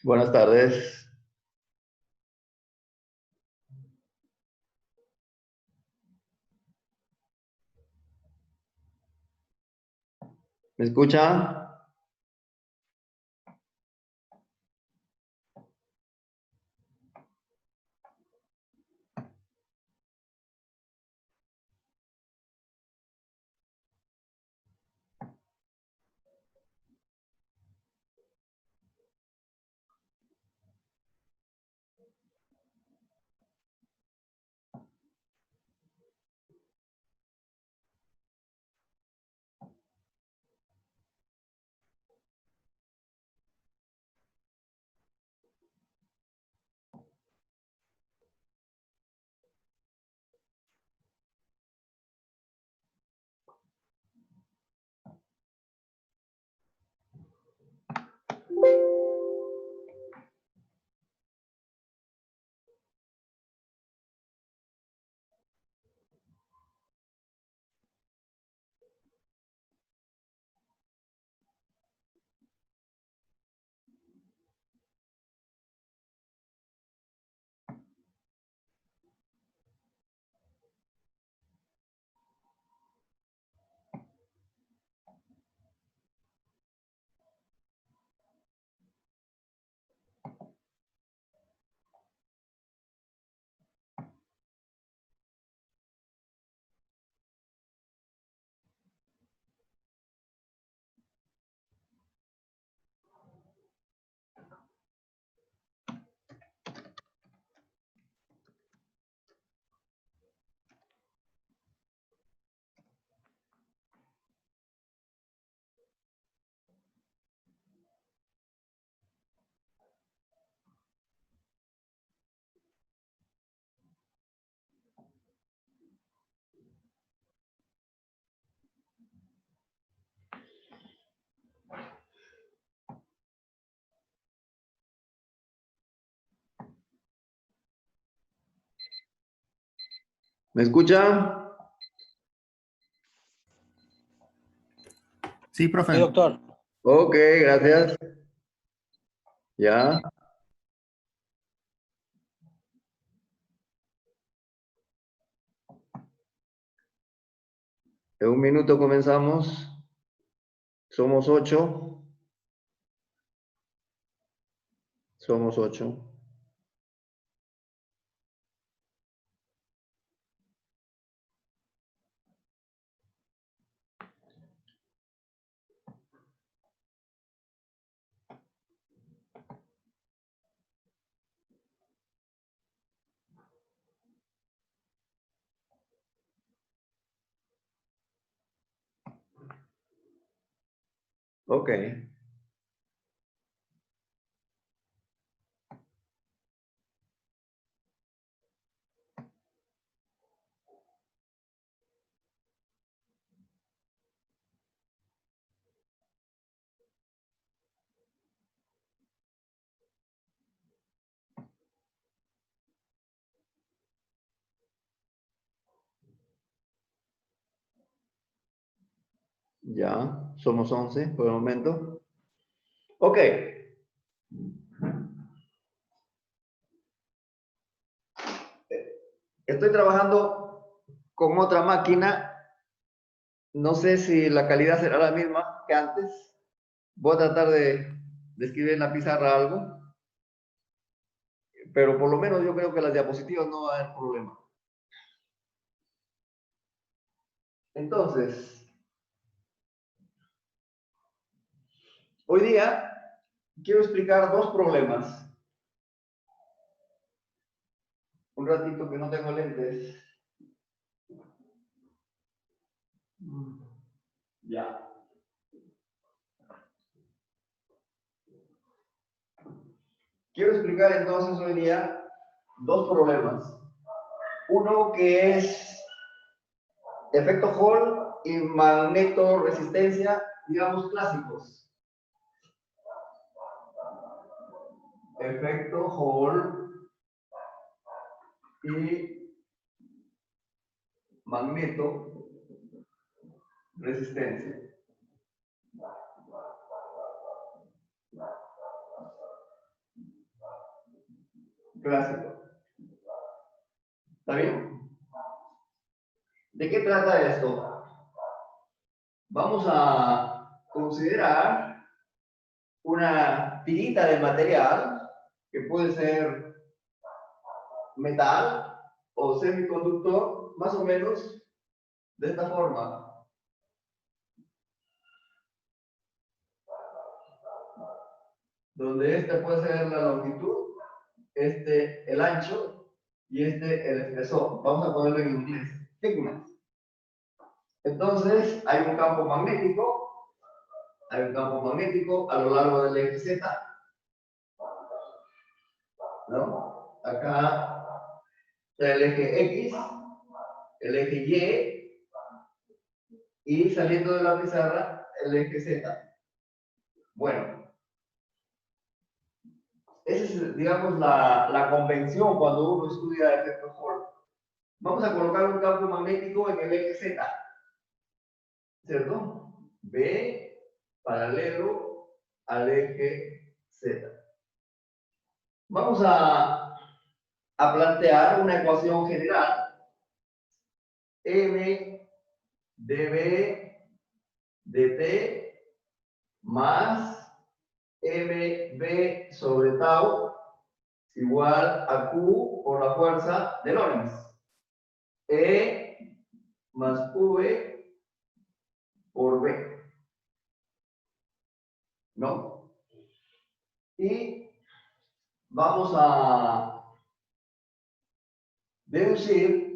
Buenas tardes. ¿Me escucha? ¿Me escucha? Sí, profe. Sí, doctor. Ok, gracias. Ya. En un minuto comenzamos. Somos 8. Somos 8. Ok. Ya. Somos 11 por el momento. Ok. Estoy trabajando con otra máquina. No sé si la calidad será la misma que antes. Voy a tratar de escribir en la pizarra algo. Pero por lo menos yo creo que las diapositivas no va a haber problema. Entonces, hoy día quiero explicar dos problemas. Un ratito que no tengo lentes. Ya. Quiero explicar entonces hoy día dos problemas. Uno que es efecto Hall y magnetoresistencia, digamos clásicos. Efecto Hall y magnetoresistencia. clásico. ¿Está bien? ¿De qué trata esto? Vamos a considerar una tirita de material que puede ser metal o semiconductor, más o menos de esta forma. Donde este puede ser la longitud, este el ancho y este el espesor. Vamos a ponerlo en inglés. Thickness. Entonces, hay un campo magnético a lo largo del eje Z, ¿no? Acá está el eje X, el eje Y saliendo de la pizarra, el eje Z. Bueno, esa es, digamos, la convención cuando uno estudia efectos Hall. Vamos a colocar un campo magnético en el eje Z, ¿cierto? B paralelo al eje Z. Vamos a plantear una ecuación general. M dB dt más mb sobre tau igual a Q por la fuerza de Lorentz. E más V por B. ¿No? Y vamos a deducir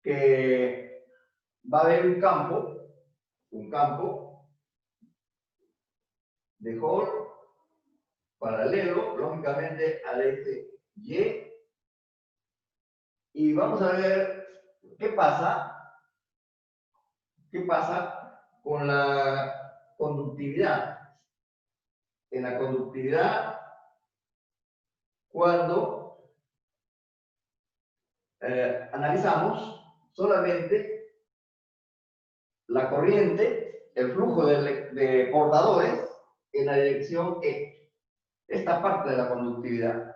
que va a haber un campo de Hall paralelo, lógicamente, al eje y vamos a ver qué pasa con la conductividad. En la conductividad, cuando analizamos solamente la corriente, el flujo de portadores en la dirección E. Esta parte de la conductividad,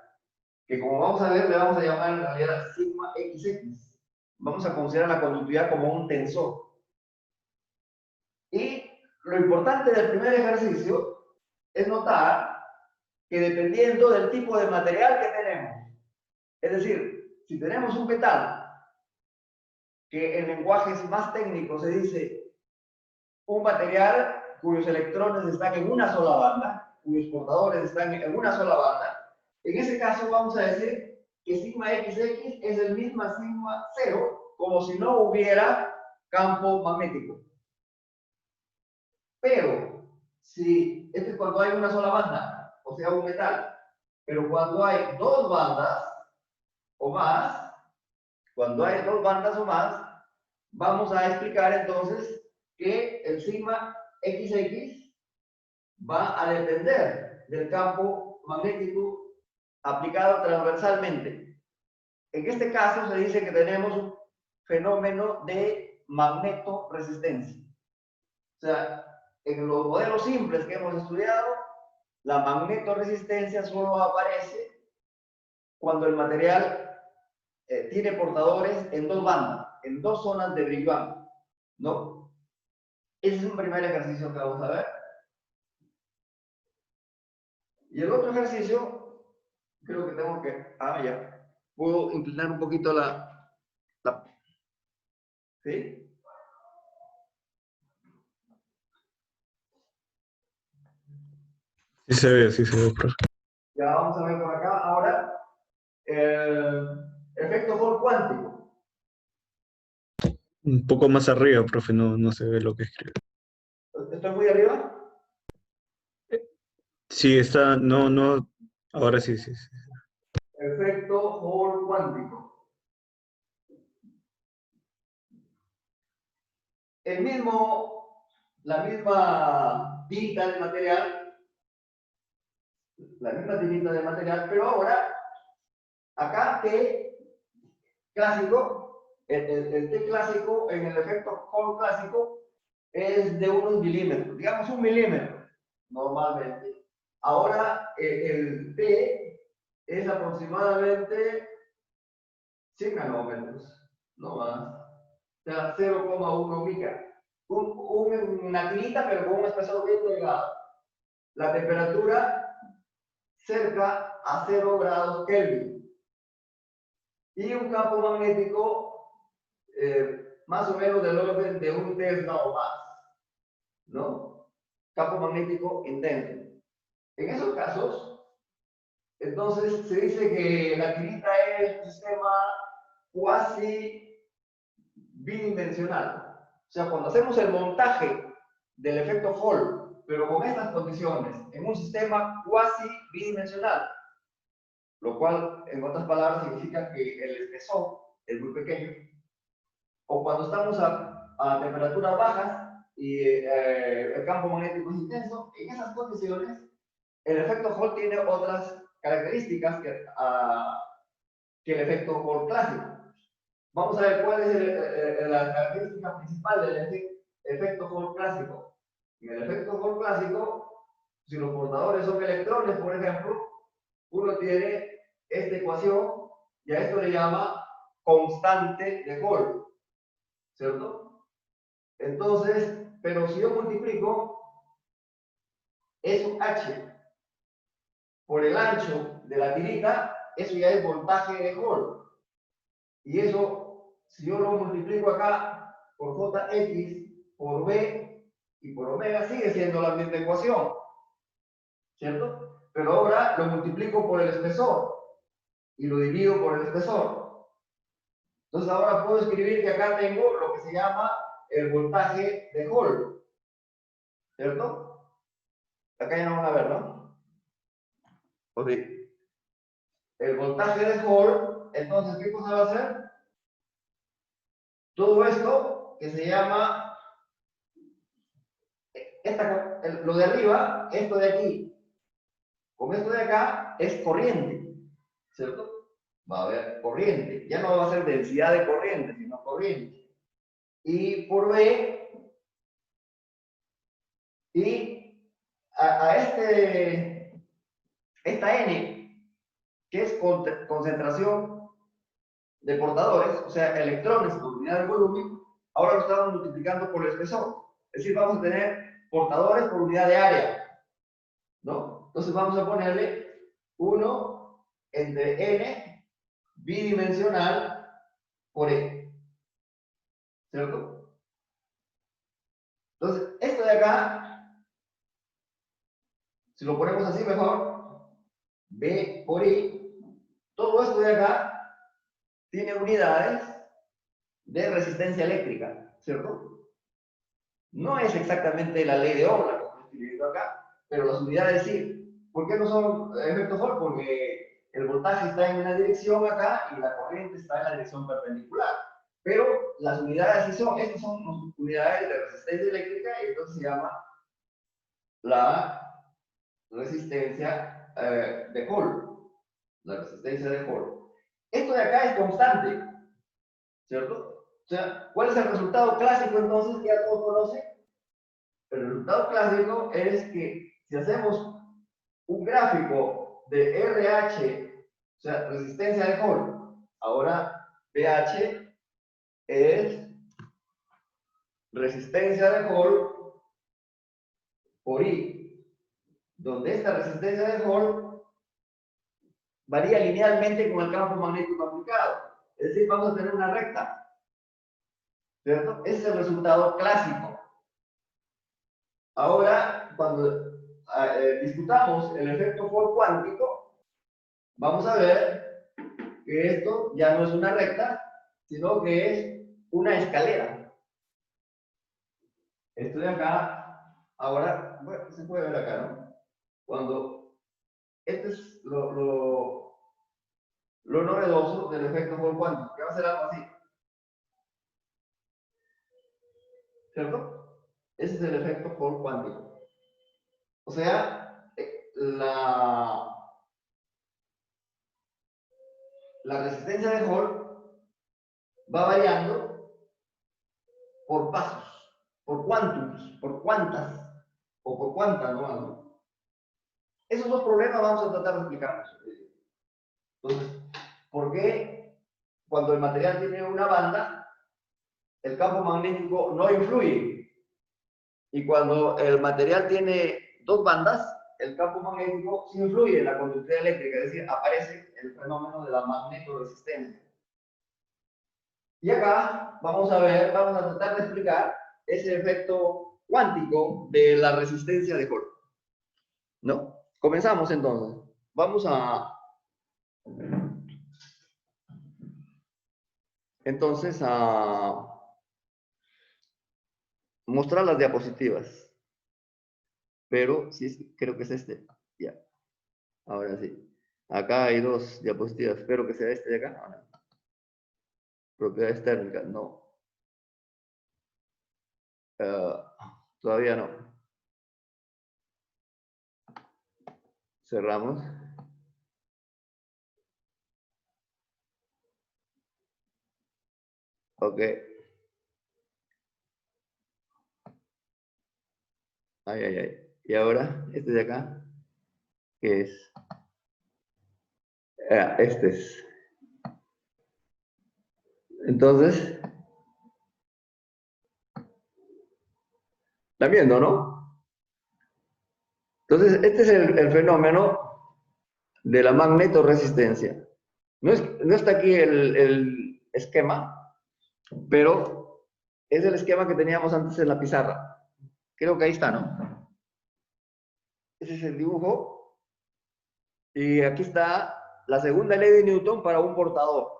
que como vamos a ver, le vamos a llamar en realidad sigma XX. Vamos a considerar la conductividad como un tensor. Y lo importante del primer ejercicio es notar que dependiendo del tipo de material que tenemos, es decir, si tenemos un metal, que en lenguajes más técnicos se dice un material cuyos electrones están en una sola banda, cuyos portadores están en una sola banda, en ese caso vamos a decir que sigma XX es el mismo a sigma 0, como si no hubiera campo magnético. Pero, si este es cuando hay una sola banda, o sea, un metal, pero cuando hay dos bandas o más, vamos a explicar entonces que el sigma XX va a depender del campo magnético aplicado transversalmente. En este caso se dice que tenemos un fenómeno de magnetoresistencia. O sea, en los modelos simples que hemos estudiado, la magnetoresistencia solo aparece cuando el material tiene portadores en dos bandas, en dos zonas de brillo, ¿no? Ese es un primer ejercicio que vamos a ver. Y el otro ejercicio, creo que tengo que... ya. Puedo inclinar un poquito ¿sí? Sí se ve, profe. Ya vamos a ver por acá. Ahora, efecto Hall cuántico. Un poco más arriba, profe, no se ve lo que escribe. ¿Estoy muy arriba? Sí, está, no, ahora sí. Efecto Hall cuántico. La misma tinta de material, pero ahora, acá T clásico, el T clásico en el efecto Hall clásico es de unos milímetros, digamos 1 milímetro, normalmente. Ahora el P es aproximadamente 100 nanómetros, no más. O sea, 0,1 micra. Una tirita, pero con un espesor bien delgado. La temperatura cerca a 0 grados Kelvin. Y un campo magnético más o menos del orden de un Tesla o más, ¿no? Campo magnético intenso. En esos casos, entonces se dice que la tirita es un sistema cuasi bidimensional. O sea, cuando hacemos el montaje del efecto Hall, pero con estas condiciones, en un sistema cuasi bidimensional, lo cual, en otras palabras, significa que el espesor es muy pequeño, o cuando estamos a temperaturas bajas y el campo magnético es intenso, en esas condiciones, el efecto Hall tiene otras características que el efecto Hall clásico. Vamos a ver cuál es la característica principal del efecto Hall clásico. En el efecto Hall clásico, si los portadores son electrones, por ejemplo, uno tiene esta ecuación y a esto le llama constante de Hall, ¿cierto? Entonces, pero si yo multiplico eso H por el ancho de la tirita, eso ya es voltaje de Hall. Y eso, si yo lo multiplico acá por Jx, por B y por omega, sigue siendo la misma ecuación, ¿cierto? Pero ahora lo multiplico por el espesor y lo divido por el espesor. Entonces ahora puedo escribir que acá tengo lo que se llama el voltaje de Hall, ¿cierto? Acá ya no van a ver, ¿no? Ok. El voltaje de Hall, entonces, ¿qué cosa va a hacer? Todo esto que se llama, lo de arriba, esto de aquí, con esto de acá, es corriente, ¿cierto? Va a haber corriente. Ya no va a ser densidad de corriente, sino corriente. Y por B, y esta N, que es concentración de portadores, o sea, electrones por unidad de volumen, ahora lo estamos multiplicando por el espesor. Es decir, vamos a tener portadores por unidad de área, ¿no? Entonces vamos a ponerle 1 entre N bidimensional por E, ¿cierto? Entonces, esto de acá, si lo ponemos así mejor, B por I, todo esto de acá tiene unidades de resistencia eléctrica, ¿cierto? No es exactamente la ley de Ohm la que estoy escribiendo acá, pero las unidades sí. ¿Por qué no son efecto Hall? Porque el voltaje está en una dirección acá y la corriente está en la dirección perpendicular. Pero las unidades sí son, estas son unidades de resistencia eléctrica y entonces se llama la resistencia de Hall. La resistencia de Hall. Esto de acá es constante, ¿cierto? O sea, ¿cuál es el resultado clásico entonces que ya todos conocen? El resultado clásico es que si hacemos un gráfico de RH, o sea, resistencia de Hall, ahora pH es resistencia de Hall por I, donde esta resistencia de Hall varía linealmente con el campo magnético aplicado. Es decir, vamos a tener una recta, ¿cierto? Ese es el resultado clásico. Ahora, cuando discutamos el efecto Hall cuántico, vamos a ver que esto ya no es una recta, sino que es una escalera. Esto de acá, ahora, bueno, se puede ver acá, ¿no? Cuando, este es lo novedoso del efecto Hall cuántico, que va a ser algo así, ¿cierto? Ese es el efecto Hall cuántico. O sea, la resistencia de Hall va variando por pasos, por quantums, por cuantas, o por cuantas, ¿no? Esos dos problemas vamos a tratar de explicarlos. Entonces, ¿por qué cuando el material tiene una banda, el campo magnético no influye? Y cuando el material tiene dos bandas, el campo magnético sí influye en la conductividad eléctrica, es decir, aparece el fenómeno de la magnetoresistencia. Y acá vamos a tratar de explicar ese efecto cuántico de la resistencia de Hall. ¿No? Comenzamos entonces. Vamos a mostrar las diapositivas. Pero sí, creo que es este. Ya. Ahora sí. Acá hay dos diapositivas. Espero que sea este de acá. Ahora. Propiedades térmicas. No. Todavía no. Cerramos. Ok. Ay, ay, ay. Y ahora, este de acá, ¿qué es? Este es. Entonces, ¿están viendo, no? Entonces, este es el fenómeno de la magnetoresistencia. No está aquí el esquema, pero es el esquema que teníamos antes en la pizarra. Creo que ahí está, ¿no? Ese es el dibujo. Y aquí está la segunda ley de Newton para un portador.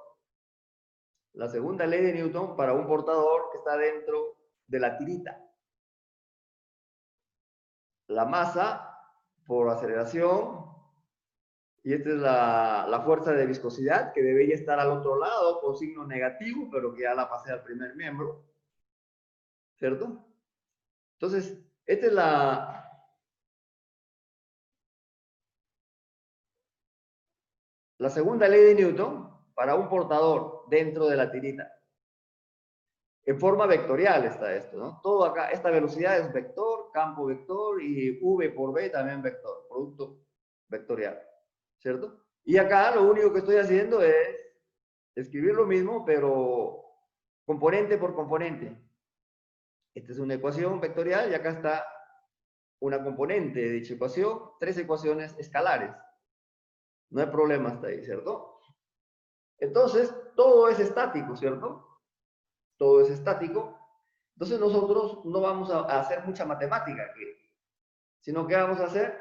La segunda ley de Newton para un portador que está dentro de la tirita. La masa por aceleración. Y esta es la fuerza de viscosidad, que debería estar al otro lado con signo negativo, pero que ya la pasé al primer miembro. ¿Cierto? Entonces, esta es la segunda ley de Newton para un portador dentro de la tirita. En forma vectorial está esto, ¿no? Todo acá, esta velocidad es vector, campo vector y V por V también vector, producto vectorial, ¿cierto? Y acá lo único que estoy haciendo es escribir lo mismo, pero componente por componente. Esta es una ecuación vectorial y acá está una componente de dicha ecuación, tres ecuaciones escalares. No hay problema hasta ahí, ¿cierto? Entonces, todo es estático, ¿cierto? Todo es estático. Entonces nosotros no vamos a hacer mucha matemática aquí, sino que vamos a hacer,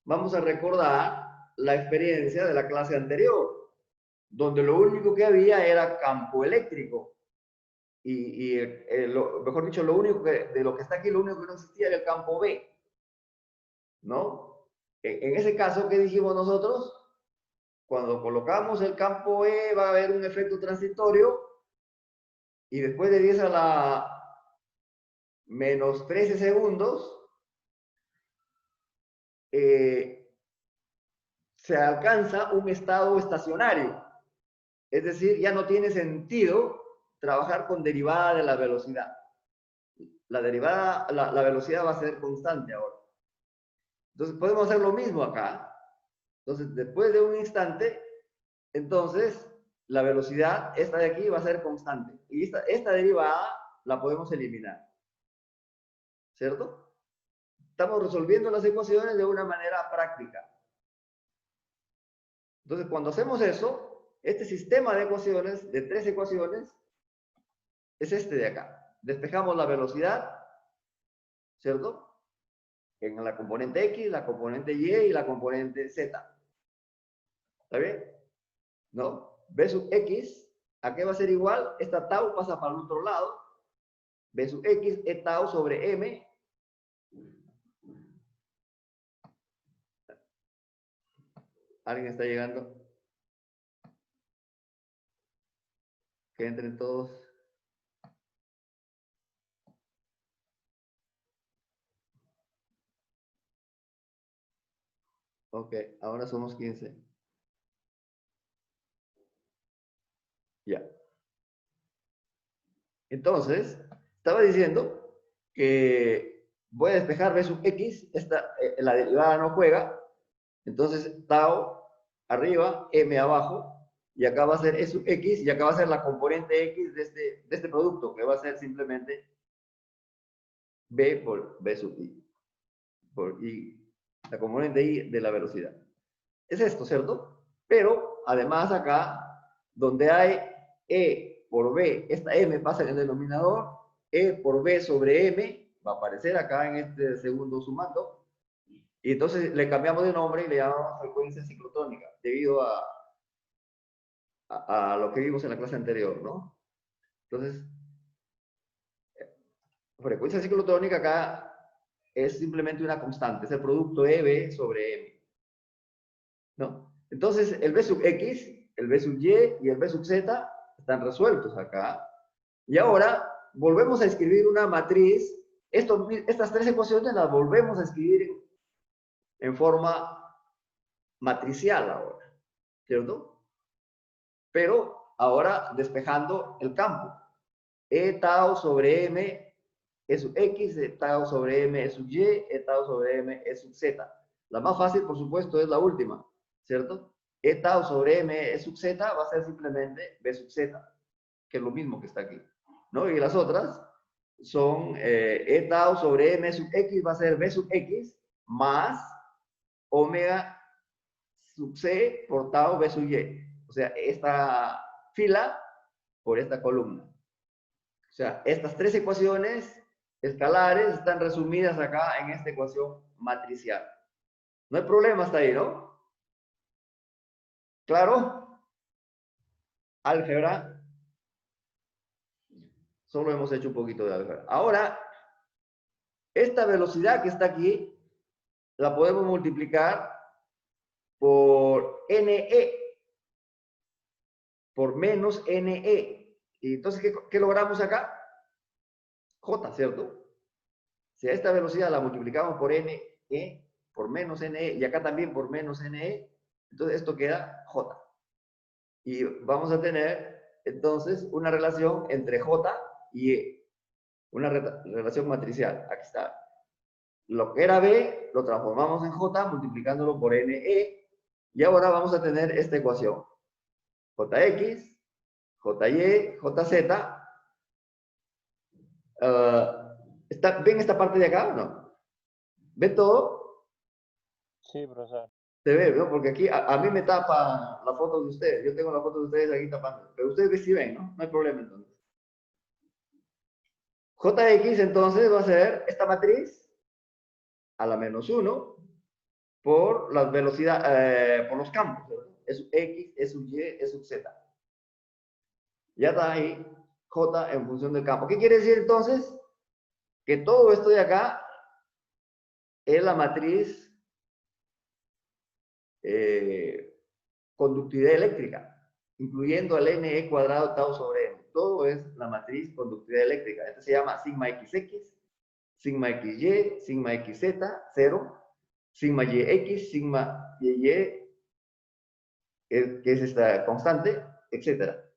vamos a recordar la experiencia de la clase anterior, donde lo único que había era campo eléctrico. Mejor dicho, lo único de lo que está aquí, lo único que no existía era el campo B, ¿no? En ese caso, ¿qué dijimos nosotros? Cuando colocamos el campo E va a haber un efecto transitorio y después de 10 a la menos 13 segundos se alcanza un estado estacionario. Es decir, ya no tiene sentido trabajar con derivada de la velocidad. La velocidad va a ser constante ahora. Entonces podemos hacer lo mismo acá. Entonces, después de un instante, entonces la velocidad, esta de aquí, va a ser constante. Y esta derivada la podemos eliminar. ¿Cierto? Estamos resolviendo las ecuaciones de una manera práctica. Entonces, cuando hacemos eso, este sistema de ecuaciones, de tres ecuaciones, es este de acá. Despejamos la velocidad, ¿cierto? En la componente X, la componente Y y la componente Z. ¿Está bien? ¿No? B sub X, ¿a qué va a ser igual? Esta tau pasa para el otro lado. B sub X es tau sobre M. ¿Alguien está llegando? Que entren todos. Ok, ahora somos 15. Ya. Entonces, estaba diciendo que voy a despejar B sub X, la derivada no juega, Entonces, tau arriba, m abajo, y acá va a ser E sub x, y acá va a ser la componente x de este producto, que va a ser simplemente b por b sub i, por i, la componente i de la velocidad. Es esto, ¿cierto? Pero, además acá, donde hay e por b, esta m pasa en el denominador, e por b sobre m va a aparecer acá en este segundo sumando, y entonces le cambiamos de nombre y le llamamos frecuencia ciclotónica, debido a lo que vimos en la clase anterior, ¿no? Entonces, frecuencia ciclotónica acá es simplemente una constante, es el producto EB sobre M, ¿no? Entonces, el B sub X, el B sub Y y el B sub Z están resueltos acá. Y ahora volvemos a escribir una matriz. Estas tres ecuaciones las volvemos a escribir en forma matricial ahora, ¿cierto? Pero ahora despejando el campo. E tau sobre M E sub X, E tau sobre M, E sub Y, E tau sobre M, E sub Z. La más fácil, por supuesto, es la última, ¿cierto? E tau sobre M, E sub Z va a ser simplemente B sub Z, que es lo mismo que está aquí, ¿no? Y las otras son E tau sobre M sub X va a ser B sub X más omega sub C por tau B sub Y. O sea, esta fila por esta columna. O sea, estas tres ecuaciones escalares están resumidas acá en esta ecuación matricial. No hay problema hasta ahí, ¿no? ¿Claro? Álgebra. Solo hemos hecho un poquito de álgebra. Ahora, esta velocidad que está aquí, la podemos multiplicar por NE, por menos NE. Y entonces, ¿qué logramos acá? J, ¿cierto? Si a esta velocidad la multiplicamos por NE, por menos NE, y acá también por menos NE, entonces esto queda J. Y vamos a tener, entonces, una relación entre J y E. Una relación matricial. Aquí está. Lo que era B, lo transformamos en J, multiplicándolo por NE. Y ahora vamos a tener esta ecuación. JX, JY, JZ. ¿Ven esta parte de acá o no? ¿Ven todo? Sí, profesor. Se ve, ¿no? Porque aquí a mí me tapa la foto de ustedes. Yo tengo la foto de ustedes aquí tapando. Pero ustedes sí ven, ¿no? No hay problema entonces. Jx entonces va a ser esta matriz a la menos 1 por las velocidades, por los campos. ¿Verdad? Es X, es Y, es Z. Ya está ahí J en función del campo. ¿Qué quiere decir entonces? Que todo esto de acá es la matriz conductividad eléctrica, incluyendo el NE cuadrado tau sobre M. Todo es la matriz conductividad eléctrica. Esto se llama sigma XX, sigma XY, sigma XZ, 0, sigma YX, sigma YY, que es esta constante, etcétera.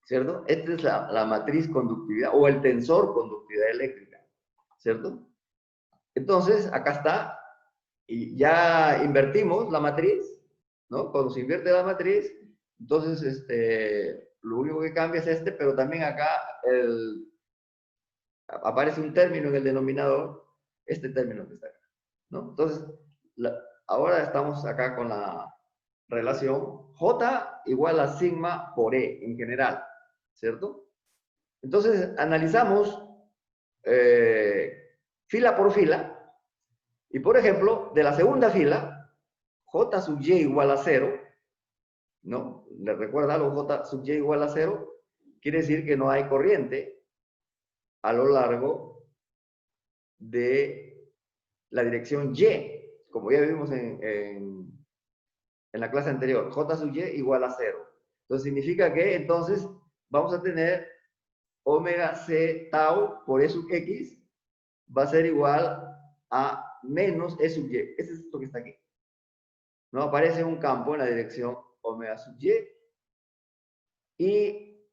¿Cierto? Esta es la matriz conductividad o el tensor conductividad eléctrica. ¿Cierto? Entonces, acá está. Y ya invertimos la matriz, ¿no? Cuando se invierte la matriz, entonces lo único que cambia es pero también acá aparece un término en el denominador, este término que está acá, ¿no? Entonces, ahora estamos acá con la relación J igual a sigma por E en general, ¿cierto? Entonces, analizamos fila por fila, y por ejemplo, de la segunda fila, J sub Y igual a 0, ¿no? ¿Le recuerda algo? J sub Y igual a 0, quiere decir que no hay corriente a lo largo de la dirección Y, como ya vimos en la clase anterior. J sub Y igual a 0. Entonces significa que entonces vamos a tener omega C tau por E sub X va a ser igual a menos E sub Y. Ese es esto que está aquí. ¿No? Aparece un campo en la dirección omega sub Y. Y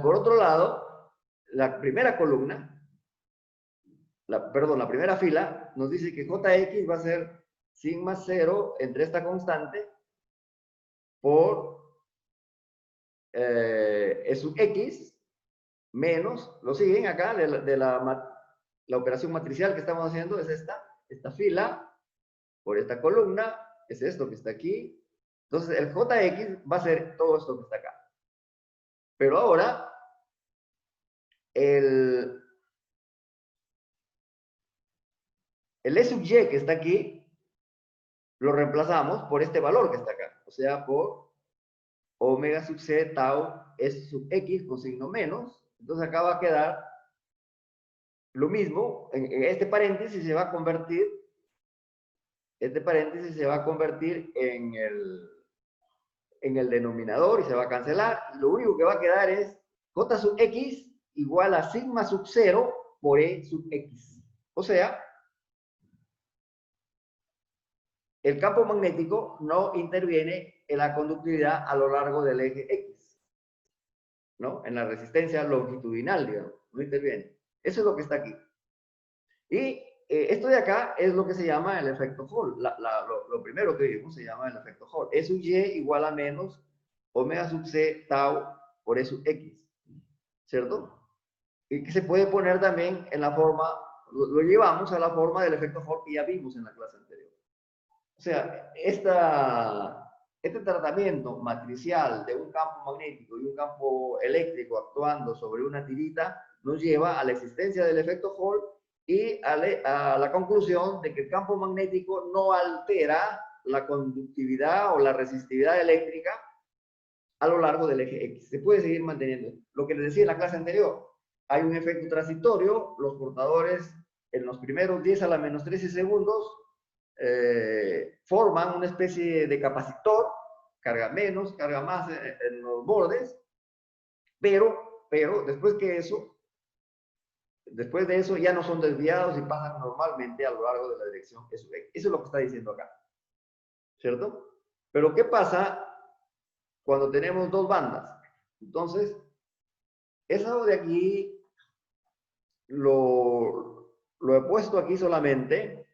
por otro lado, la primera columna, la primera fila, nos dice que Jx va a ser sigma 0 entre esta constante por E sub X menos, lo siguen acá, la operación matricial que estamos haciendo es esta fila por esta columna, es esto que está aquí. Entonces el Jx va a ser todo esto que está acá. Pero ahora, el E sub y que está aquí, lo reemplazamos por este valor que está acá. O sea, por omega sub c tau S sub x con signo menos. Entonces acá va a quedar lo mismo. En este paréntesis se va a convertir, en el denominador y se va a cancelar. Lo único que va a quedar es j sub x igual a sigma sub 0 por E sub x. O sea, el campo magnético no interviene en la conductividad a lo largo del eje X, ¿no? En la resistencia longitudinal, digamos, no interviene. Eso es lo que está aquí. Y esto de acá es lo que se llama el efecto Hall. Lo primero que vimos se llama el efecto Hall. E sub y igual a menos omega sub c tau por E sub x, ¿cierto? Y que se puede poner también en la forma, lo llevamos a la forma del efecto Hall que ya vimos en la clase anterior. O sea, este tratamiento matricial de un campo magnético y un campo eléctrico actuando sobre una tirita nos lleva a la existencia del efecto Hall y a la conclusión de que el campo magnético no altera la conductividad o la resistividad eléctrica a lo largo del eje X. Se puede seguir manteniendo. Lo que les decía en la clase anterior, hay un efecto transitorio, los portadores en los primeros 10 a la menos 13 segundos forman una especie de capacitor, carga menos, carga más en los bordes, pero después de eso ya no son desviados y pasan normalmente a lo largo de la dirección S sub X. Eso es lo que está diciendo acá, ¿cierto? Pero ¿qué pasa cuando tenemos dos bandas? Entonces, eso de aquí lo he puesto aquí solamente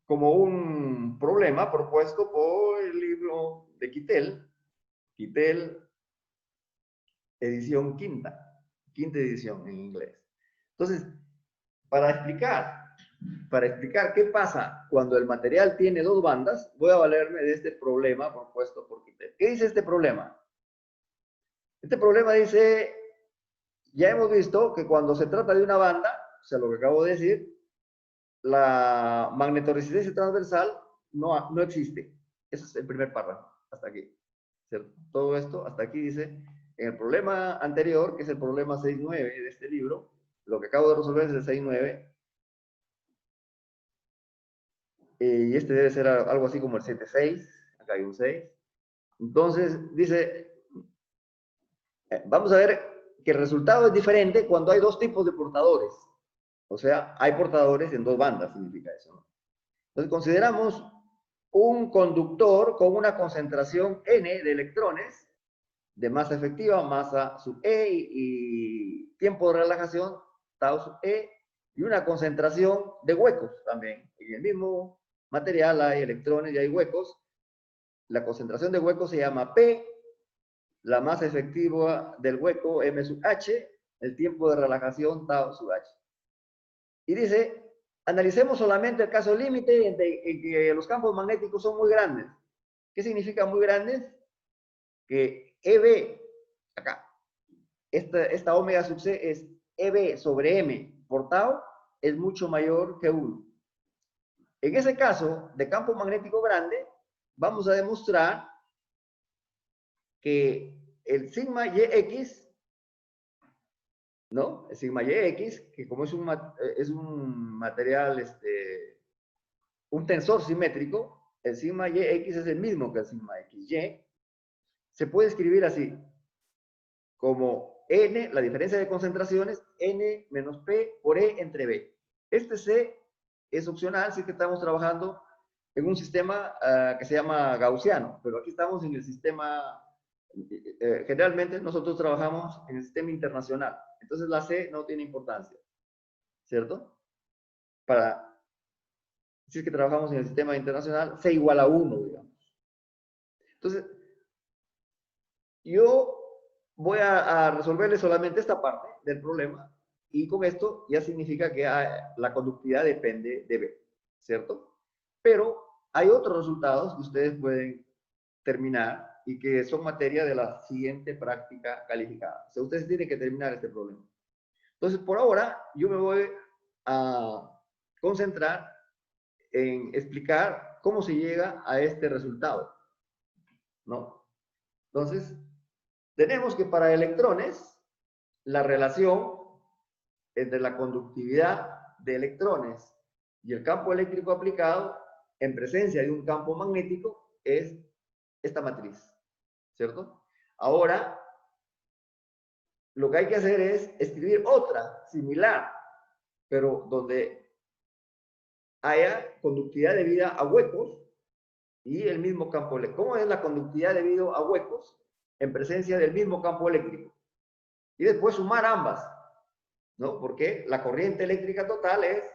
como un problema propuesto por el libro de Kittel, edición quinta edición en inglés. Entonces, para explicar qué pasa cuando el material tiene dos bandas, voy a valerme de este problema propuesto por Kittel. ¿Qué dice este problema? Este problema dice, ya hemos visto que cuando se trata de una banda, o sea, lo que acabo de decir, la magnetoresistencia transversal no existe. Ese es el primer párrafo, hasta aquí. ¿Cierto? Todo esto, hasta aquí dice, en el problema anterior, que es el problema 6.9 de este libro, lo que acabo de resolver es el 6.9, y este debe ser algo así como el 7.6, acá hay un 6. Entonces, dice, vamos a ver que el resultado es diferente cuando hay dos tipos de portadores. O sea, hay portadores en dos bandas, significa eso, ¿no? Entonces, consideramos un conductor con una concentración N de electrones de masa efectiva, masa sub E y tiempo de relajación, tau sub E, y una concentración de huecos también. En el mismo material hay electrones y hay huecos. La concentración de huecos se llama P, la masa efectiva del hueco M sub H, el tiempo de relajación tau sub H. Y dice, analicemos solamente el caso límite en que los campos magnéticos son muy grandes. ¿Qué significa muy grandes? Que EB, acá, esta omega sub c es EB sobre M por tau, es mucho mayor que 1. En ese caso de campo magnético grande, vamos a demostrar que el sigma YX, ¿no? El sigma YX, que como es un material, un tensor simétrico, el sigma YX es el mismo que el sigma XY, se puede escribir así, como N, la diferencia de concentraciones, N menos P por E entre B. Este C es opcional si que estamos trabajando en un sistema que se llama gaussiano, pero aquí estamos en el sistema, generalmente nosotros trabajamos en el sistema internacional, entonces la C no tiene importancia, ¿cierto? si es que trabajamos en el sistema internacional, C igual a 1, digamos. Entonces, yo voy a resolverle solamente esta parte del problema y con esto ya significa que la conductividad depende de B, ¿cierto? Pero hay otros resultados que ustedes pueden terminar y que son materia de la siguiente práctica calificada. O sea, ustedes tienen que terminar este problema. Entonces, por ahora, yo me voy a concentrar en explicar cómo se llega a este resultado, ¿no? Entonces, tenemos que para electrones, la relación entre la conductividad de electrones y el campo eléctrico aplicado en presencia de un campo magnético es esta matriz, ¿cierto? Ahora, lo que hay que hacer es escribir otra similar, pero donde haya conductividad debida a huecos y el mismo campo eléctrico. ¿Cómo es la conductividad debido a huecos en presencia del mismo campo eléctrico? Y después sumar ambas, ¿no? Porque la corriente eléctrica total es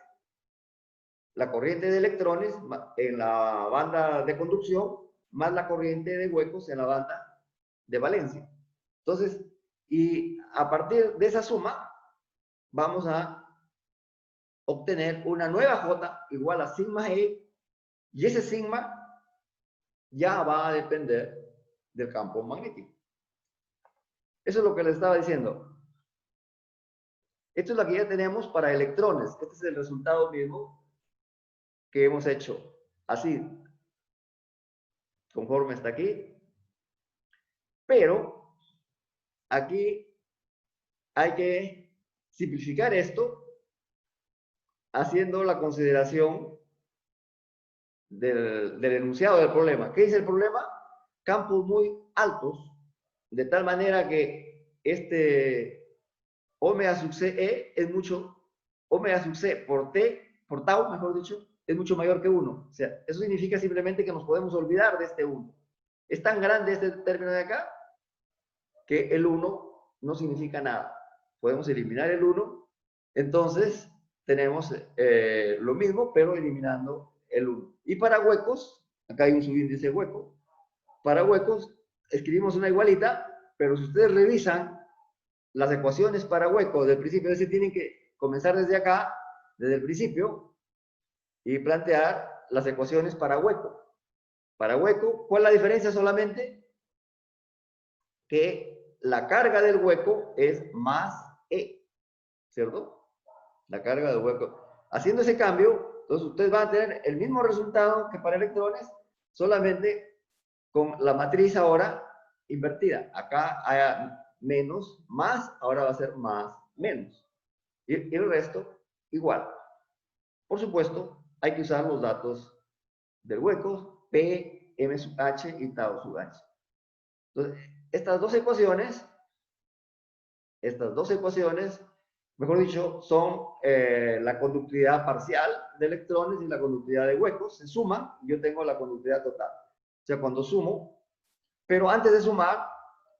la corriente de electrones en la banda de conducción más la corriente de huecos en la banda de valencia. Entonces, y a partir de esa suma, vamos a obtener una nueva J igual a sigma E, y ese sigma ya va a depender del campo magnético. Eso es lo que les estaba diciendo. Esto es lo que ya tenemos para electrones. Este es el resultado mismo que hemos hecho. Así, conforme está aquí. Pero, aquí hay que simplificar esto haciendo la consideración del enunciado del problema. ¿Qué dice el problema? Campos muy altos, de tal manera que este omega sub CE es mucho, omega sub C por T, por tau, mejor dicho, es mucho mayor que 1. O sea, eso significa simplemente que nos podemos olvidar de este 1. Es tan grande este término de acá que el 1 no significa nada. Podemos eliminar el 1. Entonces, tenemos lo mismo, pero eliminando el 1. Y para huecos, acá hay un subíndice hueco. Para huecos, escribimos una igualita, pero si ustedes revisan las ecuaciones para hueco del principio, es decir, tienen que comenzar desde acá, desde el principio, y plantear las ecuaciones para hueco. Para hueco, ¿cuál es la diferencia solamente? Que la carga del hueco es más E, ¿cierto? La carga del hueco. Haciendo ese cambio, entonces ustedes van a tener el mismo resultado que para electrones, solamente con la matriz ahora invertida. Acá hay menos, más, ahora va a ser más, menos. Y el resto, igual. Por supuesto, hay que usar los datos del hueco, P, M sub H y tau sub H. Entonces, estas dos ecuaciones, mejor dicho, son la conductividad parcial de electrones y la conductividad de huecos. Se suman, yo tengo la conductividad total. O sea, cuando sumo, pero antes de sumar,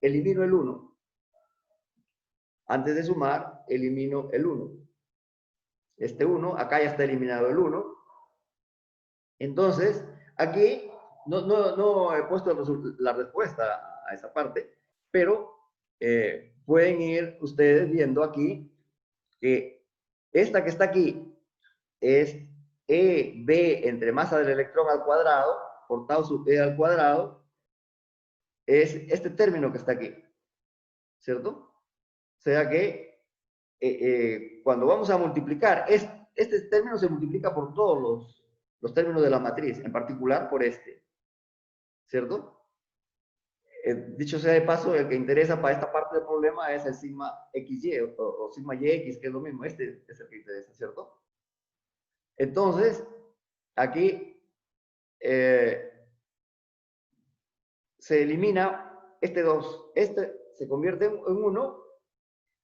elimino el 1. Antes de sumar, elimino el 1. Este 1, acá ya está eliminado el 1. Entonces, aquí no he puesto la respuesta a esa parte, pero pueden ir ustedes viendo aquí que esta que está aquí es EB entre masa del electrón al cuadrado por tau sub E al cuadrado, es este término que está aquí, ¿cierto? O sea que cuando vamos a multiplicar, este término se multiplica por todos los términos de la matriz, en particular por este, ¿cierto? Dicho sea de paso, el que interesa para esta parte del problema es el sigma XY o sigma YX, que es lo mismo. Este es el que interesa, ¿cierto? Entonces, aquí se elimina este 2. Este se convierte en 1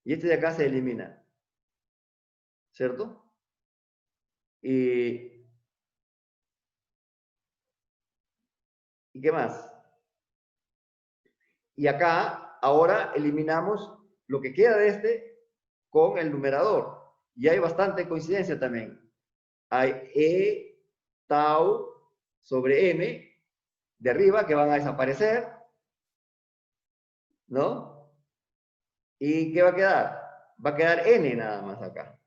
y este de acá se elimina, ¿cierto? ¿Y qué más? Y acá, ahora eliminamos lo que queda de este con el numerador. Y hay bastante coincidencia también. Hay E tau sobre m de arriba que van a desaparecer, ¿no? ¿Y qué va a quedar? Va a quedar n nada más acá.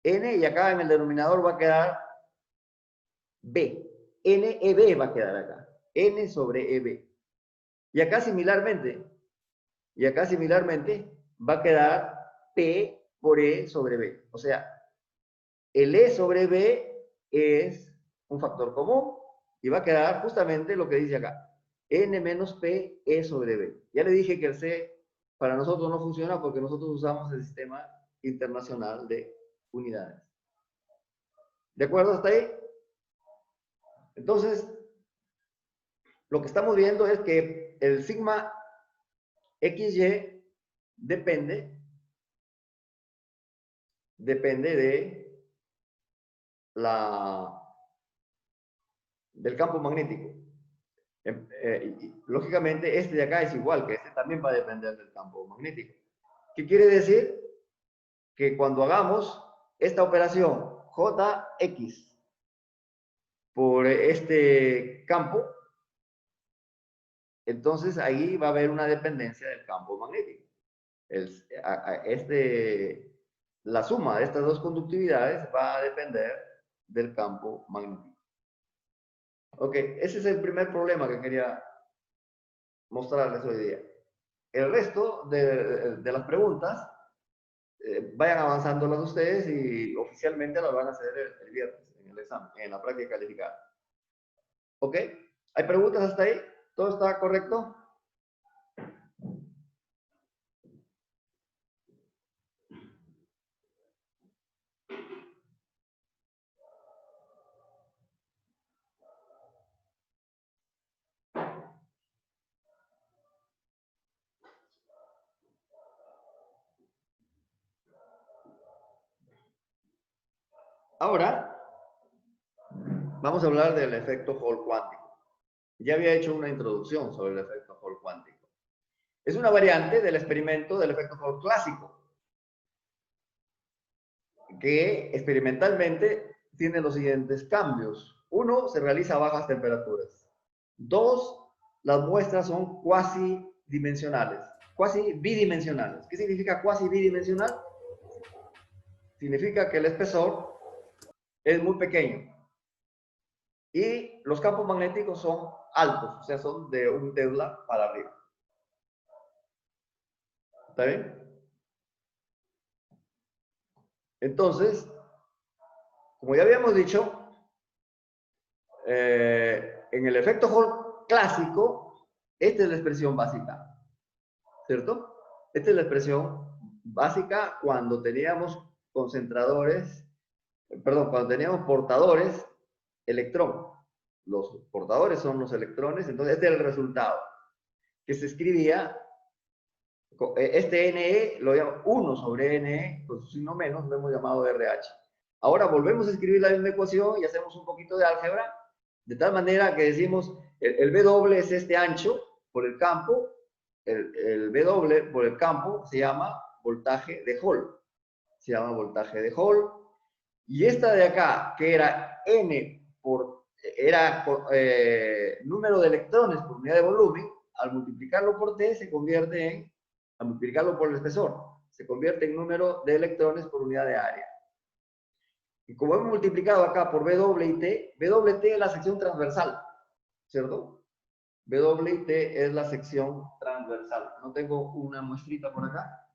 N y acá en el denominador va a quedar b. NEB va a quedar acá. N sobre EB. Y acá similarmente va a quedar P por E sobre B. O sea, el E sobre B es un factor común y va a quedar justamente lo que dice acá. N menos P, E sobre B. Ya le dije que el C para nosotros no funciona porque nosotros usamos el sistema internacional de unidades. ¿De acuerdo hasta ahí? Entonces, lo que estamos viendo es que el sigma XY depende de del campo magnético. Lógicamente, este de acá es igual, que este también va a depender del campo magnético. ¿Qué quiere decir? Que cuando hagamos esta operación JX por este campo, entonces ahí va a haber una dependencia del campo magnético. La suma de estas dos conductividades va a depender del campo magnético. Ok, ese es el primer problema que quería mostrarles hoy día. El resto de las preguntas, vayan avanzándolas ustedes y oficialmente las van a hacer el viernes en el examen, en la práctica calificada. ¿Ok? ¿Hay preguntas hasta ahí? ¿Todo está correcto? Ahora, vamos a hablar del efecto Hall cuántico. Ya había hecho una introducción sobre el efecto Hall cuántico. Es una variante del experimento del efecto Hall clásico, que experimentalmente tiene los siguientes cambios. 1, se realiza a bajas temperaturas. 2, las muestras son cuasi bidimensionales. ¿Qué significa cuasi bidimensional? Significa que el espesor es muy pequeño y los campos magnéticos son altos, o sea, son de un Tesla para arriba. ¿Está bien? Entonces, como ya habíamos dicho, en el efecto Hall clásico, esta es la expresión básica, ¿cierto? Esta es la expresión básica cuando teníamos cuando teníamos portadores electrón. Los portadores son los electrones, entonces este es el resultado, que se escribía, este NE lo llamo 1 sobre NE, con su signo menos, lo hemos llamado RH. Ahora volvemos a escribir la misma ecuación y hacemos un poquito de álgebra, de tal manera que decimos, el W es este ancho por el campo, el W por el campo se llama voltaje de Hall. Se llama voltaje de Hall. Y esta de acá, que era número de electrones por unidad de volumen, al multiplicarlo por T al multiplicarlo por el espesor, se convierte en número de electrones por unidad de área. Y como hemos multiplicado acá por W y T, WT es la sección transversal, ¿cierto? W y T es la sección transversal. ¿No tengo una muestrita por acá?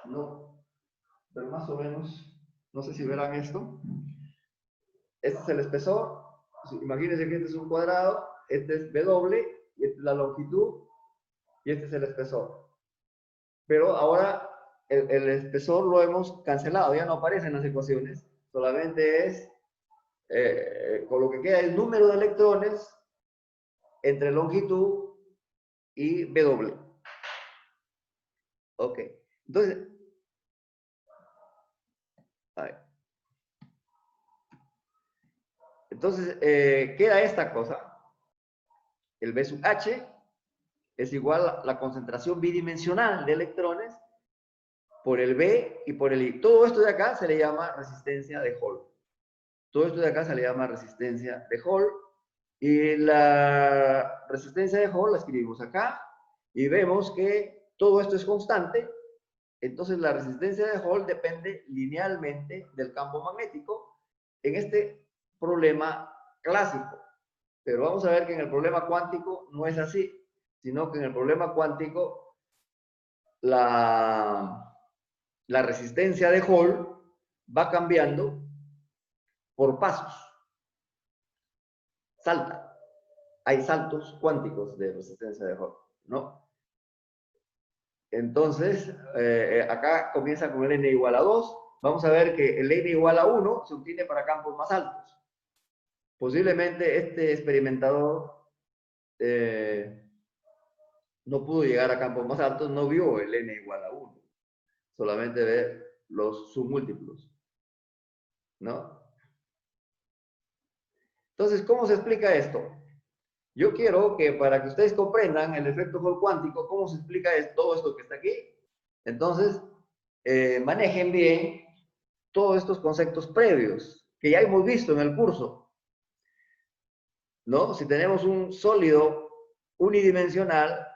No, pero más o menos, no sé si verán esto. Este es el espesor. Imagínense que este es un cuadrado, este es W, y esta es la longitud, y este es el espesor. Pero ahora el espesor lo hemos cancelado, ya no aparece en las ecuaciones, solamente es, con lo que queda el número de electrones entre longitud y W. Ok, entonces, a ver. Entonces, queda esta cosa, el B sub H es igual a la concentración bidimensional de electrones por el B y por el I. Todo esto de acá se le llama resistencia de Hall. Todo esto de acá se le llama resistencia de Hall. Y la resistencia de Hall la escribimos acá y vemos que todo esto es constante. Entonces la resistencia de Hall depende linealmente del campo magnético en este problema clásico. Pero vamos a ver que en el problema cuántico no es así, sino que en el problema cuántico la resistencia de Hall va cambiando por pasos. Salta. Hay saltos cuánticos de resistencia de Hall, ¿no? Entonces, acá comienza con el n igual a 2. Vamos a ver que el n igual a 1 se obtiene para campos más altos. Posiblemente este experimentador no pudo llegar a campos más altos, no vio el n igual a 1. Solamente ve los submúltiplos, ¿no? Entonces, ¿cómo se explica esto? Yo quiero que para que ustedes comprendan el efecto Hall cuántico, cómo se explica todo esto que está aquí, entonces manejen bien todos estos conceptos previos que ya hemos visto en el curso, ¿no? Si tenemos un sólido unidimensional,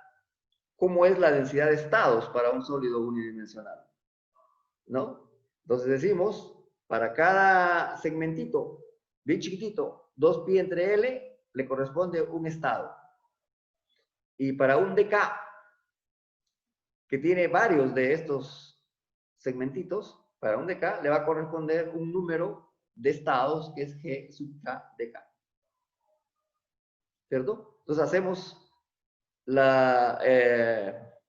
¿cómo es la densidad de estados para un sólido unidimensional? ¿No? Entonces decimos, para cada segmentito bien chiquitito, 2pi entre L, le corresponde un estado. Y para un dk, que tiene varios de estos segmentitos, para un dk le va a corresponder un número de estados que es G sub k dk. ¿Cierto? Entonces hacemos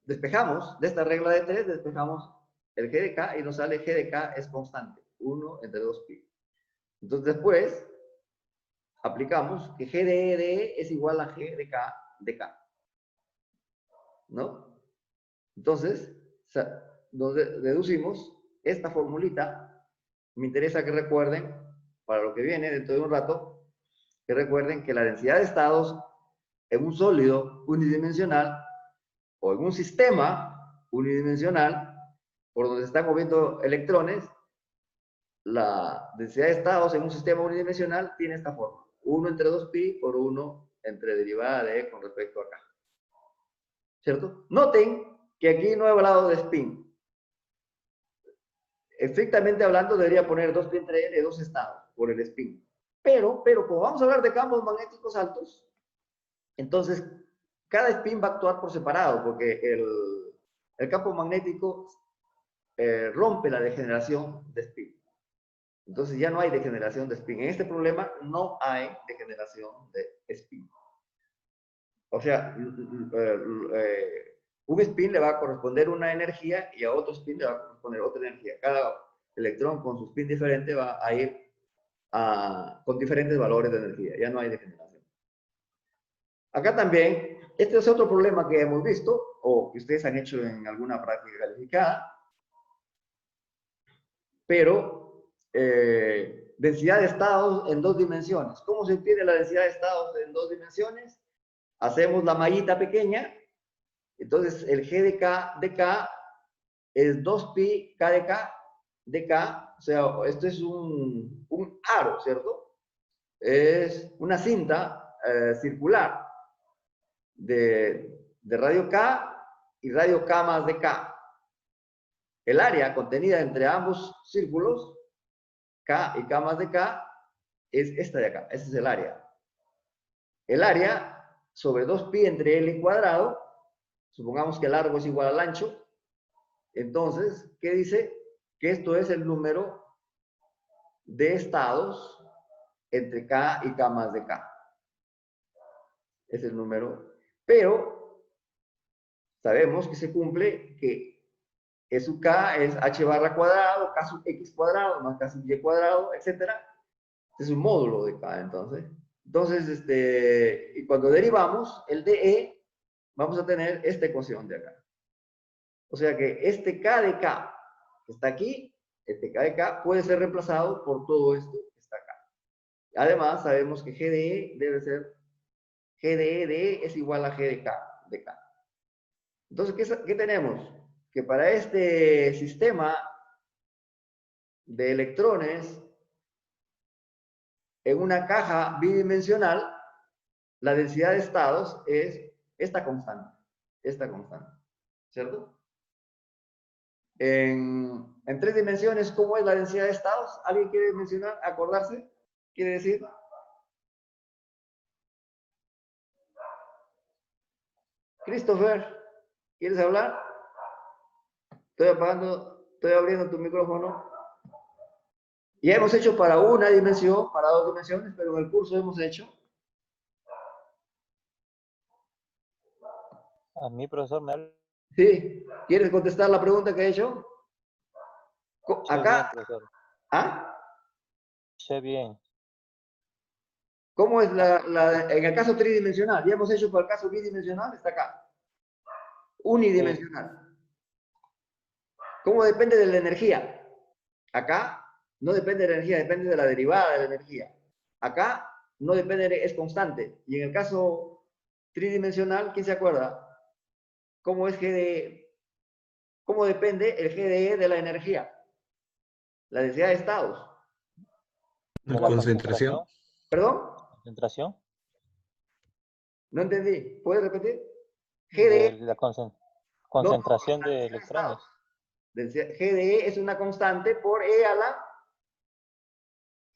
despejamos de esta regla de 3, despejamos el G de K y nos sale G de K es constante, 1 entre 2pi. Entonces después aplicamos que G de E de E es igual a G de K de K. ¿No? Entonces, nos deducimos esta formulita. Me interesa que recuerden, para lo que viene dentro de un rato, que recuerden que la densidad de estados en un sólido unidimensional o en un sistema unidimensional por donde se están moviendo electrones, la densidad de estados en un sistema unidimensional tiene esta forma. 1 entre 2pi por 1 entre derivada de E con respecto a K. ¿Cierto? Noten que aquí no he hablado de spin. Estrictamente hablando, debería poner 2pi entre L de 2 estados por el spin. Pero como vamos a hablar de campos magnéticos altos, entonces cada spin va a actuar por separado, porque el campo magnético rompe la degeneración de spin. Entonces ya no hay degeneración de spin. En este problema no hay degeneración de spin. O sea, un spin le va a corresponder una energía y a otro spin le va a corresponder otra energía. Cada electrón con su spin diferente va a ir con diferentes valores de energía. Ya no hay degeneración. Acá también, este es otro problema que hemos visto o que ustedes han hecho en alguna práctica calificada, pero densidad de estados en 2 dimensiones. ¿Cómo se obtiene la densidad de estados en 2 dimensiones? Hacemos la mallita pequeña, entonces el G de K de K es 2pi K de K de K, o sea, esto es un aro, ¿cierto? Es una cinta circular de radio K y radio K más de K. El área contenida entre ambos círculos, K y K más de K, es esta de acá, ese es el área. El área sobre 2pi entre L cuadrado, supongamos que el largo es igual al ancho, entonces, ¿qué dice? Que esto es el número de estados entre K y K más de K. Es el número, pero sabemos que se cumple que E sub K es H barra cuadrado, K sub X cuadrado, más K sub Y cuadrado, etc. Es un módulo de K, entonces. Entonces, y cuando derivamos el dE, vamos a tener esta ecuación de acá. O sea que este K de K que está aquí, este K de K, puede ser reemplazado por todo esto que está acá. Además, sabemos que G de E debe ser G de E de E es igual a G de K de K. Entonces, ¿qué tenemos? Que para este sistema de electrones en una caja bidimensional, la densidad de estados es esta constante, ¿cierto? En 3 dimensiones, ¿cómo es la densidad de estados? ¿Alguien quiere mencionar, acordarse? ¿Quiere decir? Christopher, ¿quieres hablar? Estoy abriendo tu micrófono. Ya hemos hecho para una dimensión, para 2 dimensiones, pero en el curso hemos hecho. A mí, profesor, me habla. Sí. ¿Quieres contestar la pregunta que he hecho? Sé bien, Acá. profesor. ¿Ah? Sé bien. ¿Cómo es en el caso tridimensional? Ya hemos hecho para el caso bidimensional, está acá. Unidimensional. ¿Cómo depende de la energía? Acá no depende de la energía, depende de la derivada de la energía. Acá no depende, es constante. Y en el caso tridimensional, ¿quién se acuerda? ¿Cómo es GDE? ¿Cómo depende el GDE de la energía? La densidad de estados. La ¿De la concentración. ¿Perdón? concentración? No entendí. ¿Puedes repetir? De GDE. la No, concentración la de densidad de electrones. estados. GDE es una constante por E a la.